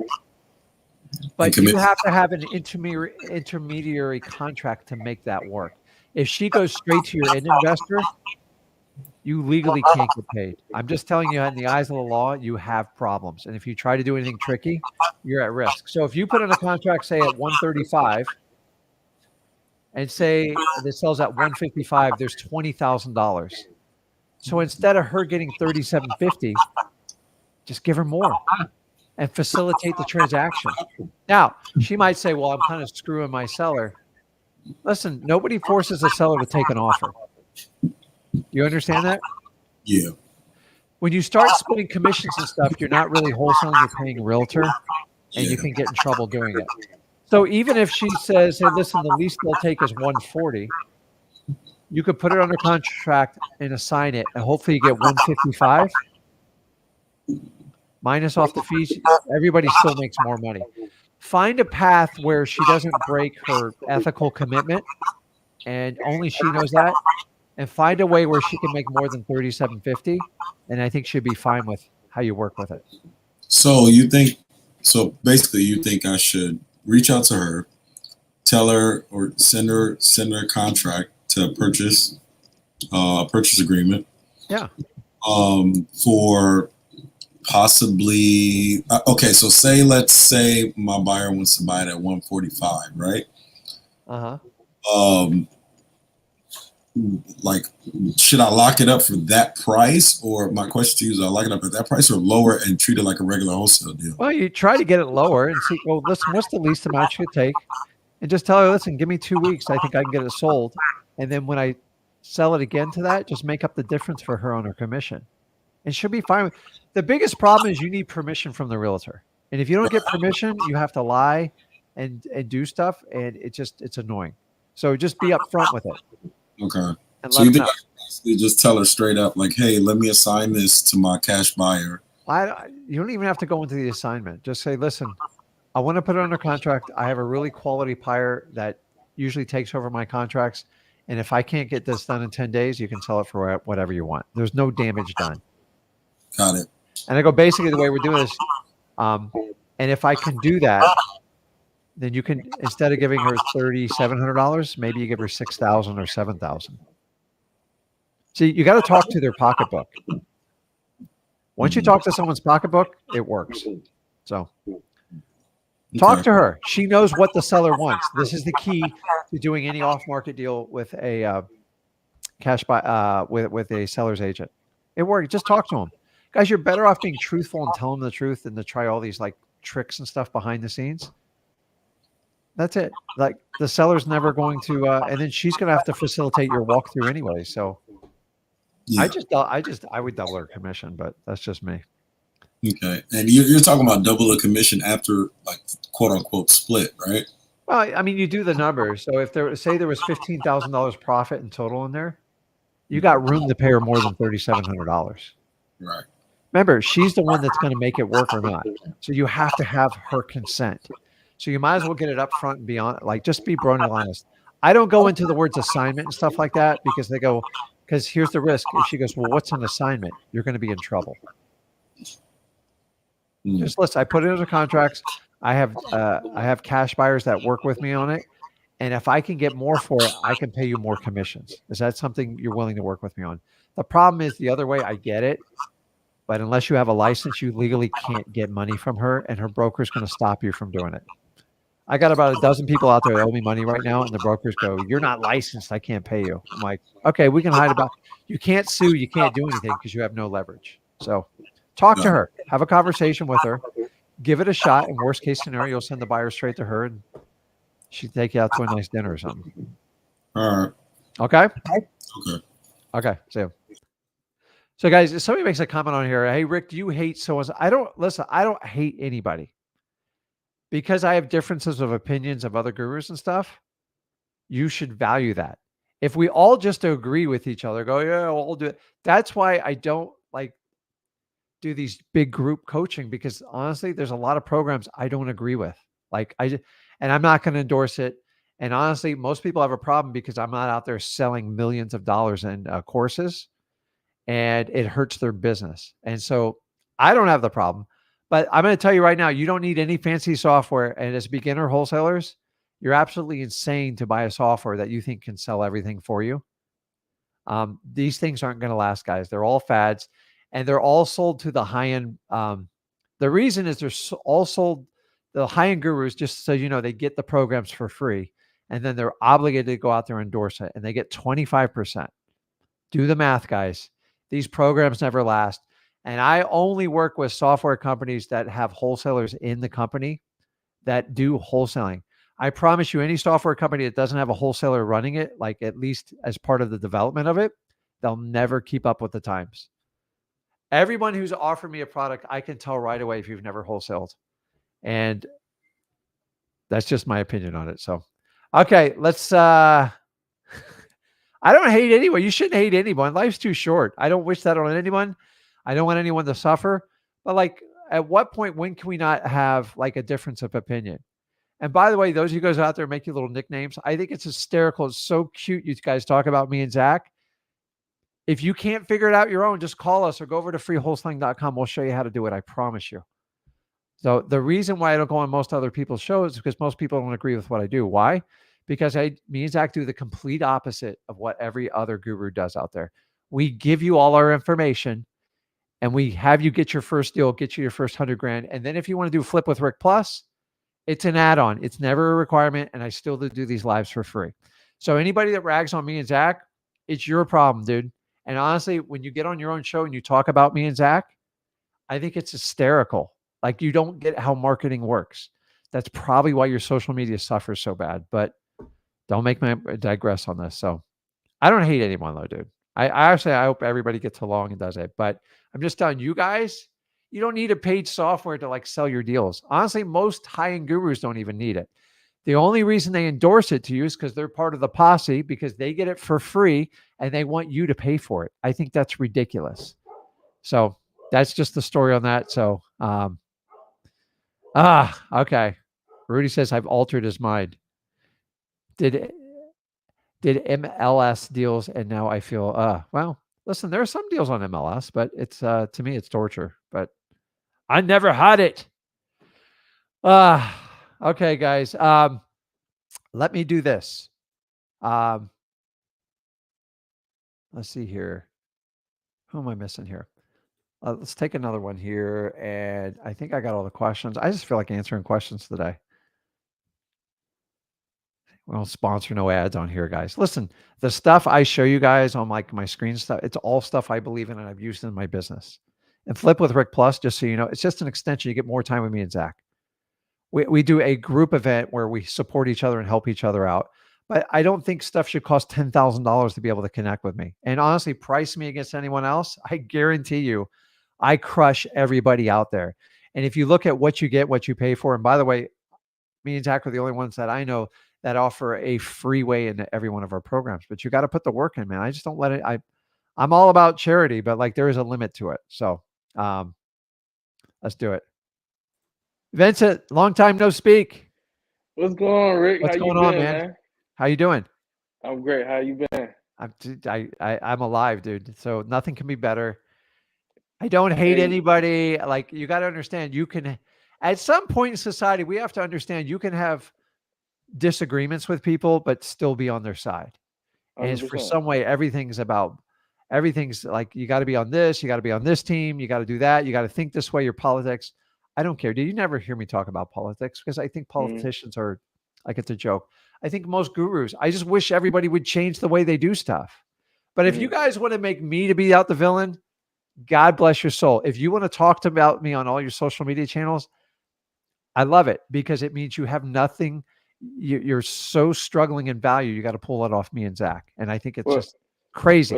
But you have to have an intermediary contract to make that work. If she goes straight to your end investor, you legally can't get paid. I'm just telling you, in the eyes of the law, you have problems. And if you try to do anything tricky, you're at risk. So if you put in a contract, say at 135, and say it sells at 155, there's $20,000. So instead of her getting $3,750, just give her more and facilitate the transaction. Now, she might say, well, I'm kind of screwing my seller. Listen, nobody forces a seller to take an offer. You understand that? Yeah. When you start splitting commissions and stuff, you're not really wholesaling, you're paying a realtor, and you can get in trouble doing it. So even if she says, hey, listen, the least they'll take is 140, you could put it under contract and assign it, and hopefully you get 155. Minus off the fees, everybody still makes more money. Find a path where she doesn't break her ethical commitment, and only she knows that, and find a way where she can make more than $3,750, and I think she'd be fine with how you work with it. So basically you think I should reach out to her, tell her or send her a contract to purchase agreement. Yeah. For possibly okay, so let's say my buyer wants to buy it at 145, right? Like, should I lock it up for that price? Or my question to you is, I lock it up at that price or lower and treat it like a regular wholesale deal? Well, you try to get it lower and see, well, listen, what's the least amount you could take? And just tell her, listen, give me 2 weeks. I think I can get it sold. And then when I sell it again to that, just make up the difference for her on her commission. And she'll be fine. The biggest problem is you need permission from the realtor. And if you don't get permission, you have to lie and do stuff. And it's annoying. So just be upfront with it. Okay. So you think I basically just tell her straight up, like, hey, let me assign this to my cash buyer? You don't even have to go into the assignment. Just say, listen, I want to put it under contract. I have a really quality buyer that usually takes over my contracts. And if I can't get this done in 10 days, you can sell it for whatever you want. There's no damage done. Got it. And I go, basically, the way we're doing this, and if I can do that, then you can, instead of giving her $3,700, maybe you give her $6,000 or $7,000. See, you got to talk to their pocketbook. Once you talk to someone's pocketbook, it works. So talk to her. She knows what the seller wants. This is the key to doing any off-market deal with a cash buy with a seller's agent. It works. Just talk to them. Guys, you're better off being truthful and telling them the truth than to try all these like tricks and stuff behind the scenes. That's it. Like the seller's never going to, and then she's going to have to facilitate your walkthrough anyway. So yeah. I would double her commission, but that's just me. Okay. And you're talking about double the commission after like quote unquote split, right? Well, I mean, you do the numbers. So if there was $15,000 profit in total in there, you got room to pay her more than $3,700. Right. Remember, she's the one that's going to make it work or not. So you have to have her consent. So you might as well get it up front and be on, like, just be brutally honest. I don't go into the words assignment and stuff like that because they go, because here's the risk. If she goes, well, what's an assignment? You're going to be in trouble. Just listen, I put it into contracts. I have cash buyers that work with me on it. And if I can get more for it, I can pay you more commissions. Is that something you're willing to work with me on? The problem is the other way. I get it. But unless you have a license, you legally can't get money from her, and her broker's going to stop you from doing it. I got about a dozen people out there that owe me money right now, and the brokers go, "You're not licensed. I can't pay you." I'm like, "Okay, we can hide about. You can't sue. You can't do anything because you have no leverage." So talk to her. Have a conversation with her. Give it a shot. In worst case scenario, you'll send the buyer straight to her, and she'd take you out to a nice dinner or something. All right. Okay? Okay. Okay. So guys, if somebody makes a comment on here, hey, Rick, do you hate so-and-so? I don't hate anybody. Because I have differences of opinions of other gurus and stuff, you should value that. If we all just agree with each other, go, yeah, we'll all do it. That's why I don't like do these big group coaching, because honestly, there's a lot of programs I don't agree with. And I'm not going to endorse it. And honestly, most people have a problem because I'm not out there selling millions of dollars in courses, and it hurts their business. And so I don't have the problem, but I'm going to tell you right now, you don't need any fancy software. And as beginner wholesalers, you're absolutely insane to buy a software that you think can sell everything for you. These things aren't going to last, guys. They're all fads, and they're all sold to the high end. The reason is they're all sold, the high end gurus, just so you know, they get the programs for free, and then they're obligated to go out there and endorse it, and they get 25%. Do the math, guys. These programs never last. And I only work with software companies that have wholesalers in the company that do wholesaling. I promise you, any software company that doesn't have a wholesaler running it, like at least as part of the development of it, they'll never keep up with the times. Everyone who's offered me a product, I can tell right away if you've never wholesaled. And that's just my opinion on it. So, okay, let's I don't hate anyone. You shouldn't hate anyone. Life's too short. I don't wish that on anyone. I don't want anyone to suffer. But like, at what point, when can we not have like a difference of opinion? And by the way, those of you guys out there making little nicknames, I think it's hysterical. It's so cute. You guys talk about me and Zach. If you can't figure it out your own, just call us or go over to freewholesaling.com. We'll show you how to do it. I promise you. So the reason why I don't go on most other people's shows is because most people don't agree with what I do. Why? Because me and Zach do the complete opposite of what every other guru does out there. We give you all our information, and we have you get your first deal, get you your first 100 grand. And then if you want to do Flip with Rick Plus, it's an add-on. It's never a requirement. And I still do these lives for free. So anybody that rags on me and Zach, it's your problem, dude. And honestly, when you get on your own show and you talk about me and Zach, I think it's hysterical. Like, you don't get how marketing works. That's probably why your social media suffers so bad. But don't make me digress on this. So I don't hate anyone though, dude. I hope everybody gets along and does it. But I'm just telling you guys, you don't need a paid software to like sell your deals. Honestly, most high-end gurus don't even need it. The only reason they endorse it to you is because they're part of the posse, because they get it for free and they want you to pay for it. I think that's ridiculous. So that's just the story on that. So, okay. Rudy says I've altered his mind. Did MLS deals, and now I feel well, listen, there are some deals on MLS, but it's to me it's torture. But I never had it. Okay, guys. Let me do this. Let's see here. Who am I missing here? Let's take another one here, and I think I got all the questions. I just feel like answering questions today. We don't sponsor no ads on here, guys. Listen, the stuff I show you guys on like my screen stuff, it's all stuff I believe in and I've used in my business. And Flip with Rick Plus, just so you know, it's just an extension. You get more time with me and Zach. We do a group event where we support each other and help each other out. But I don't think stuff should cost $10,000 to be able to connect with me. And honestly, price me against anyone else, I guarantee you, I crush everybody out there. And if you look at what you get, what you pay for, and by the way, me and Zach are the only ones that I know that offer a free way into every one of our programs. But you got to put the work in, man. I just don't let it. I'm all about charity, but like there is a limit to it. So Let's do it. Vincent, long time no speak. What's going on, Rick? What's How you going on, been, man? man? How you doing? I'm great. How you been? I'm alive, dude. So nothing can be better. I don't hate Hey, anybody. Like, you got to understand, you can, at some point in society, we have to understand you can have disagreements with people, but still be on their side. And it's for 100%. some way, everything's like, you got to be on this, you got to be on this team, you got to do that, you got to think this way, your politics. I don't care. Did you never hear me talk about politics? Because I think politicians are like, it's a joke. I think most gurus, I just wish everybody would change the way they do stuff. But if you guys want to make me to be out the villain, God bless your soul. If you want to talk about me on all your social media channels, I love it, because it means you have nothing. You're so struggling in value. You got to pull it off me and Zach. And I think it's Well, just crazy.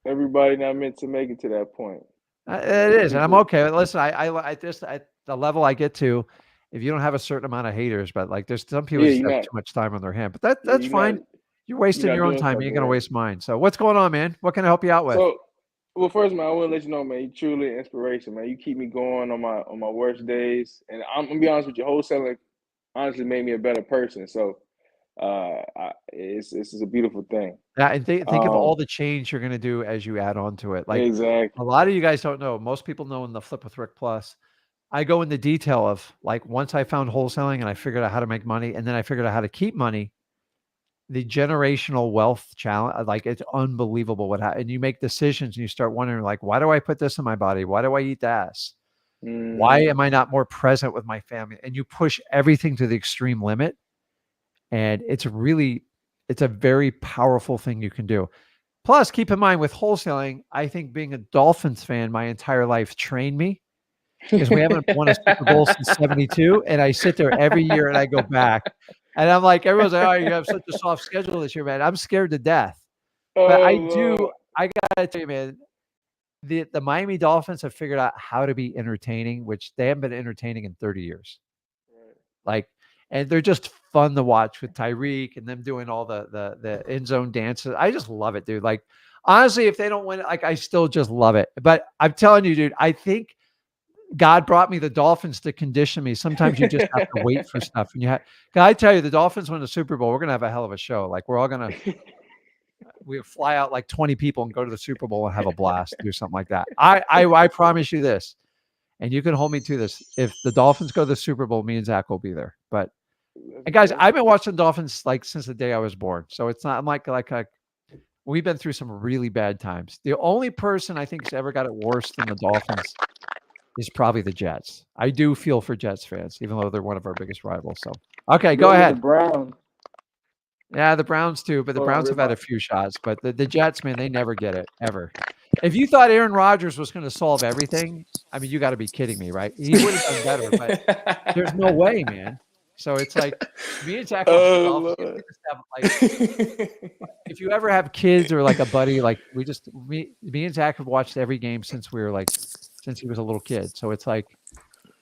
everybody not meant to make it to that point. It is. And I'm okay. Listen, I just, at the level I get to, if you don't have a certain amount of haters, but like, there's some people just have too much time on their hand, but that's fine. You're wasting your own time. You're going to waste mine. So what's going on, man? What can I help you out with? So, well, first, man, I want to let you know, man, you truly an inspiration, man. You keep me going on my worst days, and I'm gonna be honest with you, wholesaling honestly made me a better person. So, this is a beautiful thing. Yeah, and think of all the change you're going to do as you add on to it. Like, exactly. A lot of you guys don't know. Most people know in the Flip with Rick Plus, I go into detail of, like, once I found wholesaling and I figured out how to make money, and then I figured out how to keep money, the generational wealth challenge, like, it's unbelievable what happens. And you make decisions and you start wondering, like, why do I put this in my body? Why do I eat this? Why am I not more present with my family? And you push everything to the extreme limit. And it's a very powerful thing you can do. Plus, keep in mind, with wholesaling, I think being a Dolphins fan my entire life trained me, because we haven't won a Super Bowl since '72. And I sit there every year and I go back. And I'm like, everyone's like, oh, you have such a soft schedule this year, man. I'm scared to death. But I gotta tell you, man, the Miami Dolphins have figured out how to be entertaining, which they haven't been entertaining in 30 years. Like, and they're just fun to watch with Tyreek and them doing all the end zone dances. I just love it, dude. Like, honestly, if they don't win it, like, I still just love it. But I'm telling you, dude, I think God brought me the Dolphins to condition me. Sometimes you just have to wait for stuff. And can I tell you, the Dolphins win the Super Bowl, we're going to have a hell of a show. Like, we're all going to, we fly out like 20 people and go to the Super Bowl and have a blast, do something like that. I promise you this, and you can hold me to this. If the Dolphins go to the Super Bowl, me and Zach will be there. But, and guys, I've been watching Dolphins like since the day I was born. So it's not, I'm like we've been through some really bad times. The only person I think has ever got it worse than the Dolphins is probably the Jets. I do feel for Jets fans, even though they're one of our biggest rivals. So, okay, go ahead. The Browns. Yeah, the Browns too, but the Browns have had a few shots. But the Jets, man, they never get it, ever. If you thought Aaron Rodgers was going to solve everything, I mean, you got to be kidding me, right? He would have done better, but there's no way, man. So it's like, me and Zach, if you ever have kids or like a buddy, like me and Zach have watched every game since he was a little kid. So it's like,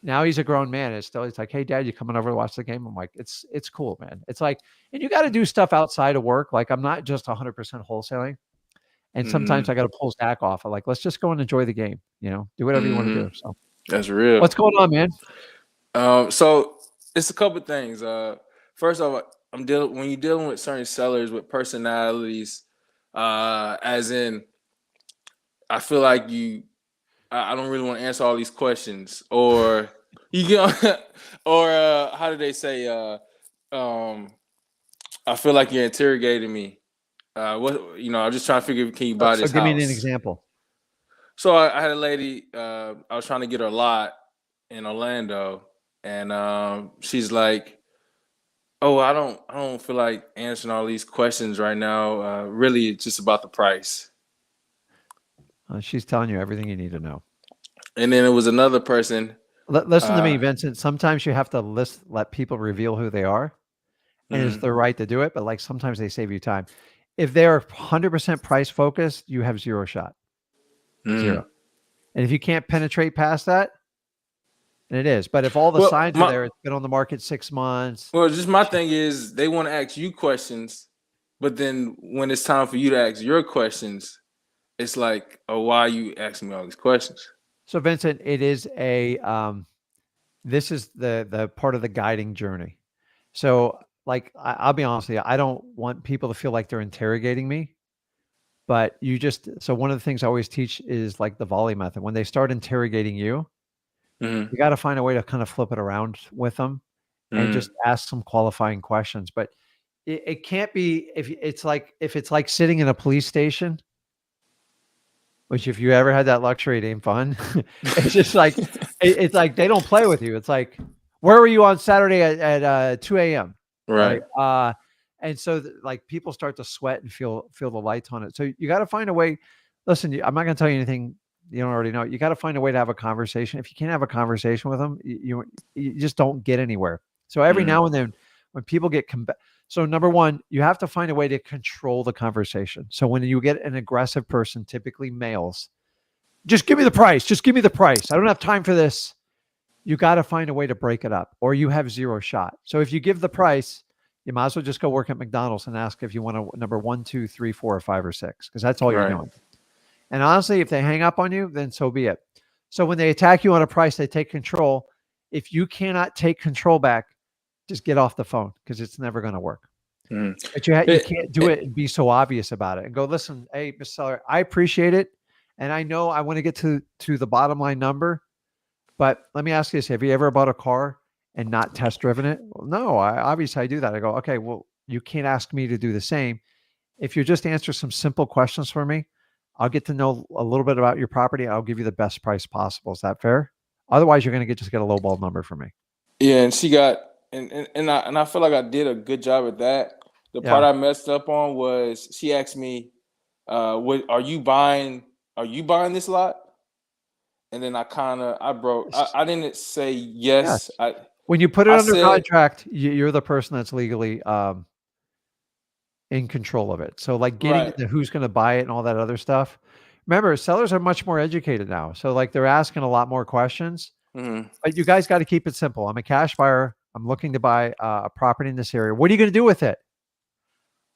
now he's a grown man. It's like, hey, Dad, you coming over to watch the game? I'm like, it's cool, man. It's like, and you got to do stuff outside of work. Like, I'm not just 100% wholesaling. And sometimes I got to pull Zach off. I'm like, let's just go and enjoy the game. Do whatever you want to do. So that's real. What's going on, man? So it's a couple of things. First off, when you're dealing with certain sellers with personalities, as in, I feel like I don't really want to answer all these questions, or or how do they say? I feel like you're interrogating me. I'm just trying to figure. Can you buy this give house? Me an example. So I had a lady. I was trying to get her lot in Orlando, and she's like, "Oh, I don't feel like answering all these questions right now. Really, it's just about the price." She's telling you everything you need to know. And then it was another person. Listen to me, Vincent. Sometimes you have to let people reveal who they are, and it's their right to do it. But like, sometimes they save you time. If they're 100% price focused, you have zero shot. Zero. And if you can't penetrate past that, then it is. But if all the signs are there, it's been on the market 6 months. Well, just my thing is, they want to ask you questions, but then when it's time for you to ask your questions, it's like, oh, why are you asking me all these questions? So Vincent, it is a this is the part of the guiding journey. So like I'll be honest with you, I don't want people to feel like they're interrogating me, but so one of the things I always teach is like the volley method. When they start interrogating you, Mm-hmm. you got to find a way to kind of flip it around with them and just ask some qualifying questions. But it can't be if it's like sitting in a police station, which if you ever had that luxury, it ain't fun. It's just like it's like they don't play with you. It's like, where were you on Saturday at 2 a.m. Right. And so like people start to sweat and feel the lights on it. So you got to find a way. Listen, I'm not going to tell you anything you don't already know. You got to find a way to have a conversation. If you can't have a conversation with them, you just don't get anywhere. So every now and then, when people get so number one, you have to find a way to control the conversation. So when you get an aggressive person, typically males, just give me the price. Just give me the price. I don't have time for this. You got to find a way to break it up, or you have zero shot. So if you give the price, you might as well just go work at McDonald's and ask if you want a number 1, 2, 3, 4, or 5, or 6, because that's all you're doing. And honestly, if they hang up on you, then so be it. So when they attack you on a price, they take control. If you cannot take control back, just get off the phone, because it's never going to work. But you can't do it and be so obvious about it and go, listen, hey, Mr. Seller, I appreciate it. And I know I want to get to the bottom line number. But let me ask you this. Have you ever bought a car and not test driven it? Well, no, obviously I do that. I go, okay, well, you can't ask me to do the same. If you just answer some simple questions for me, I'll get to know a little bit about your property. I'll give you the best price possible. Is that fair? Otherwise, you're going to just get a lowball number from me. Yeah, and she got and I feel like I did a good job at that. The part I messed up on was she asked me, "What are you buying? Are you buying this lot?" And then I didn't say yes. When you put it under contract, you're the person that's legally in control of it. So like getting into who's going to buy it and all that other stuff. Remember, sellers are much more educated now. So like they're asking a lot more questions. But you guys got to keep it simple. I'm a cash buyer. I'm looking to buy a property in this area. What are you going to do with it?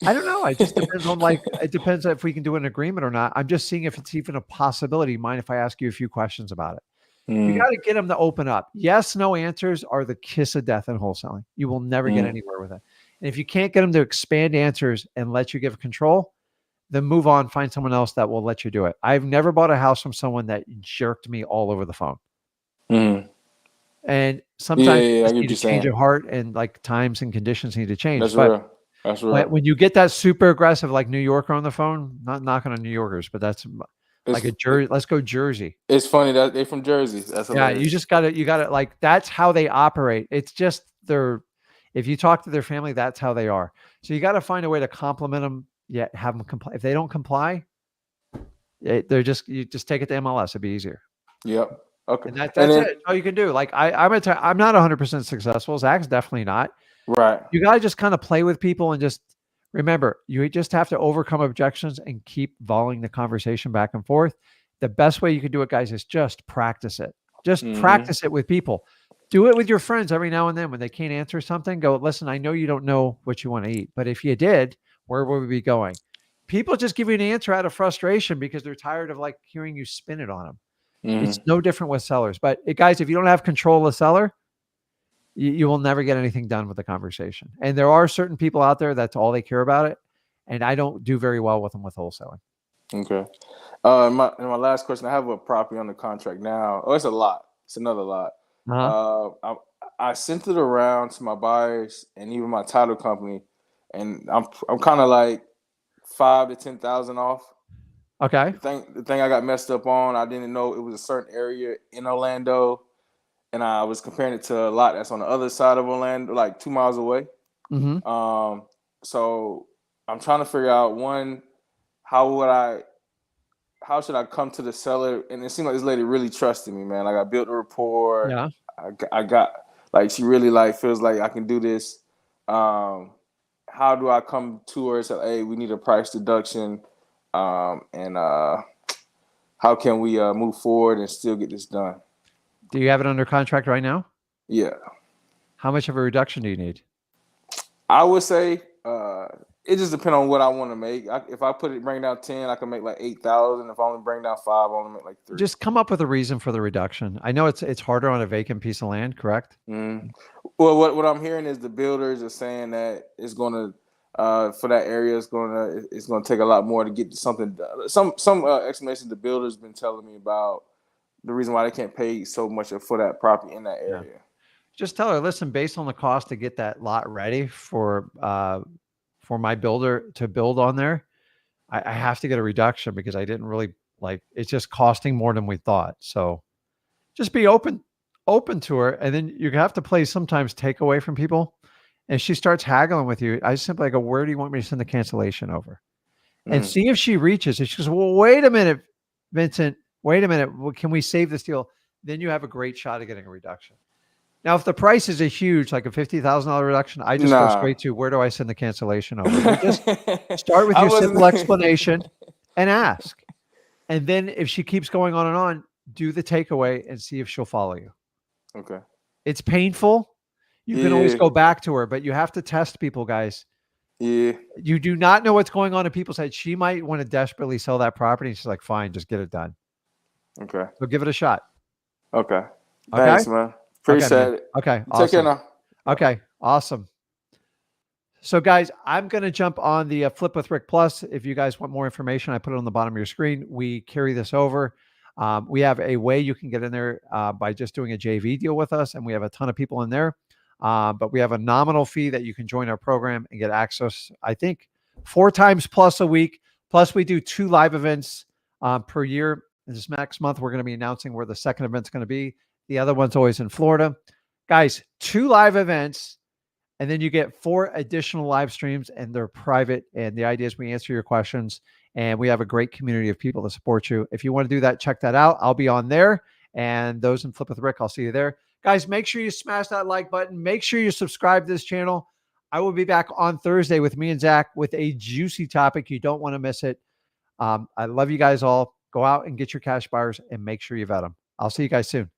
I don't know. It just depends on it depends if we can do an agreement or not. I'm just seeing if it's even a possibility. Mind if I ask you a few questions about it? You got to get them to open up. Yes, no answers are the kiss of death in wholesaling. You will never get anywhere with it. And if you can't get them to expand answers and let you give control, then move on, find someone else that will let you do it. I've never bought a house from someone that jerked me all over the phone. And sometimes you need a change of heart, and like times and conditions need to change. That's real. That's real. When you get that super aggressive, like New Yorker on the phone, not knocking on New Yorkers, but that's like a Jersey. Let's go Jersey. It's funny that they're from Jersey. That's hilarious. You gotta like, that's how they operate. It's just if you talk to their family, that's how they are. So you got to find a way to compliment them, yet have them comply. If they don't comply, you just take it to MLS. It'd be easier. Yep. Okay. And that's it. All you can do. Like I'm not 100% successful. Zach's definitely not. Right. You got to just kind of play with people and just remember, you just have to overcome objections and keep volleying the conversation back and forth. The best way you can do it, guys, is just practice it. Just practice it with people. Do it with your friends every now and then. When they can't answer something, go, listen, I know you don't know what you want to eat, but if you did, where would we be going? People just give you an answer out of frustration because they're tired of like hearing you spin it on them. It's no different with sellers. But guys, if you don't have control of the seller, you will never get anything done with the conversation. And there are certain people out there, that's all they care about it. And I don't do very well with them with wholesaling. Okay. My last question, I have a property on the contract now. Oh, it's a lot. It's another lot. I sent it around to my buyers and even my title company, and I'm kind of like 5,000 to 10,000 off. Okay. The thing I got messed up on, I didn't know it was a certain area in Orlando, and I was comparing it to a lot that's on the other side of Orlando, like 2 miles away. So I'm trying to figure out, one, how should I come to the seller? And it seemed like this lady really trusted me, man. Like I built a rapport. Yeah. I got like, she really like feels like I can do this. How do I come to her and say, hey, we need a price deduction? And how can we move forward and still get this done? Do you have it under contract right now? Yeah. How much of a reduction do you need? I would say it just depends on what I want to make. If I bring down 10, I can make like 8,000. If I only bring down 5, I only make like 3. Just come up with a reason for the reduction. I know it's harder on a vacant piece of land, correct? Mm. Well, what I'm hearing is the builders are saying that it's going to for that area, it's going to take a lot more to get something done. Some explanations the builders been telling me about the reason why they can't pay so much for that property in that area. Yeah. Just tell her, listen, based on the cost to get that lot ready for my builder to build on there, I have to get a reduction because I didn't really it's just costing more than we thought. So just be open to her. And then you have to play sometimes take away from people. And she starts haggling with you. I simply go, where do you want me to send the cancellation over? And see if she reaches. And she goes, well, wait a minute, Vincent, wait a minute. Well, can we save this deal? Then you have a great shot at getting a reduction. Now, if the price is a huge, like a $50,000 reduction, I just go straight to where do I send the cancellation over? You just start with your simple explanation and ask. And then if she keeps going on and on, do the takeaway and see if she'll follow you. Okay. It's painful. You can always go back to her, but you have to test people, guys. Yeah. You do not know what's going on in people's heads. She might want to desperately sell that property. And she's like, fine, just get it done. Okay. So give it a shot. Okay. Thanks, man. Appreciate it. Okay. Take care now. Okay. Awesome. So guys, I'm going to jump on the Flip with Rick Plus. If you guys want more information, I put it on the bottom of your screen. We carry this over. We have a way you can get in there by just doing a JV deal with us. And we have a ton of people in there. But we have a nominal fee that you can join our program and get access, I think, 4 times plus a week. Plus we do 2 live events per year. This next month, we're going to be announcing where the second event's going to be. The other one's always in Florida. Guys, 2 live events, and then you get 4 additional live streams, and they're private. And the idea is we answer your questions, and we have a great community of people to support you. If you want to do that, check that out. I'll be on there. And those in Flip with Rick, I'll see you there. Guys, make sure you smash that like button. Make sure you subscribe to this channel. I will be back on Thursday with me and Zach with a juicy topic. You don't want to miss it. I love you guys all. Go out and get your cash buyers and make sure you vet them. I'll see you guys soon.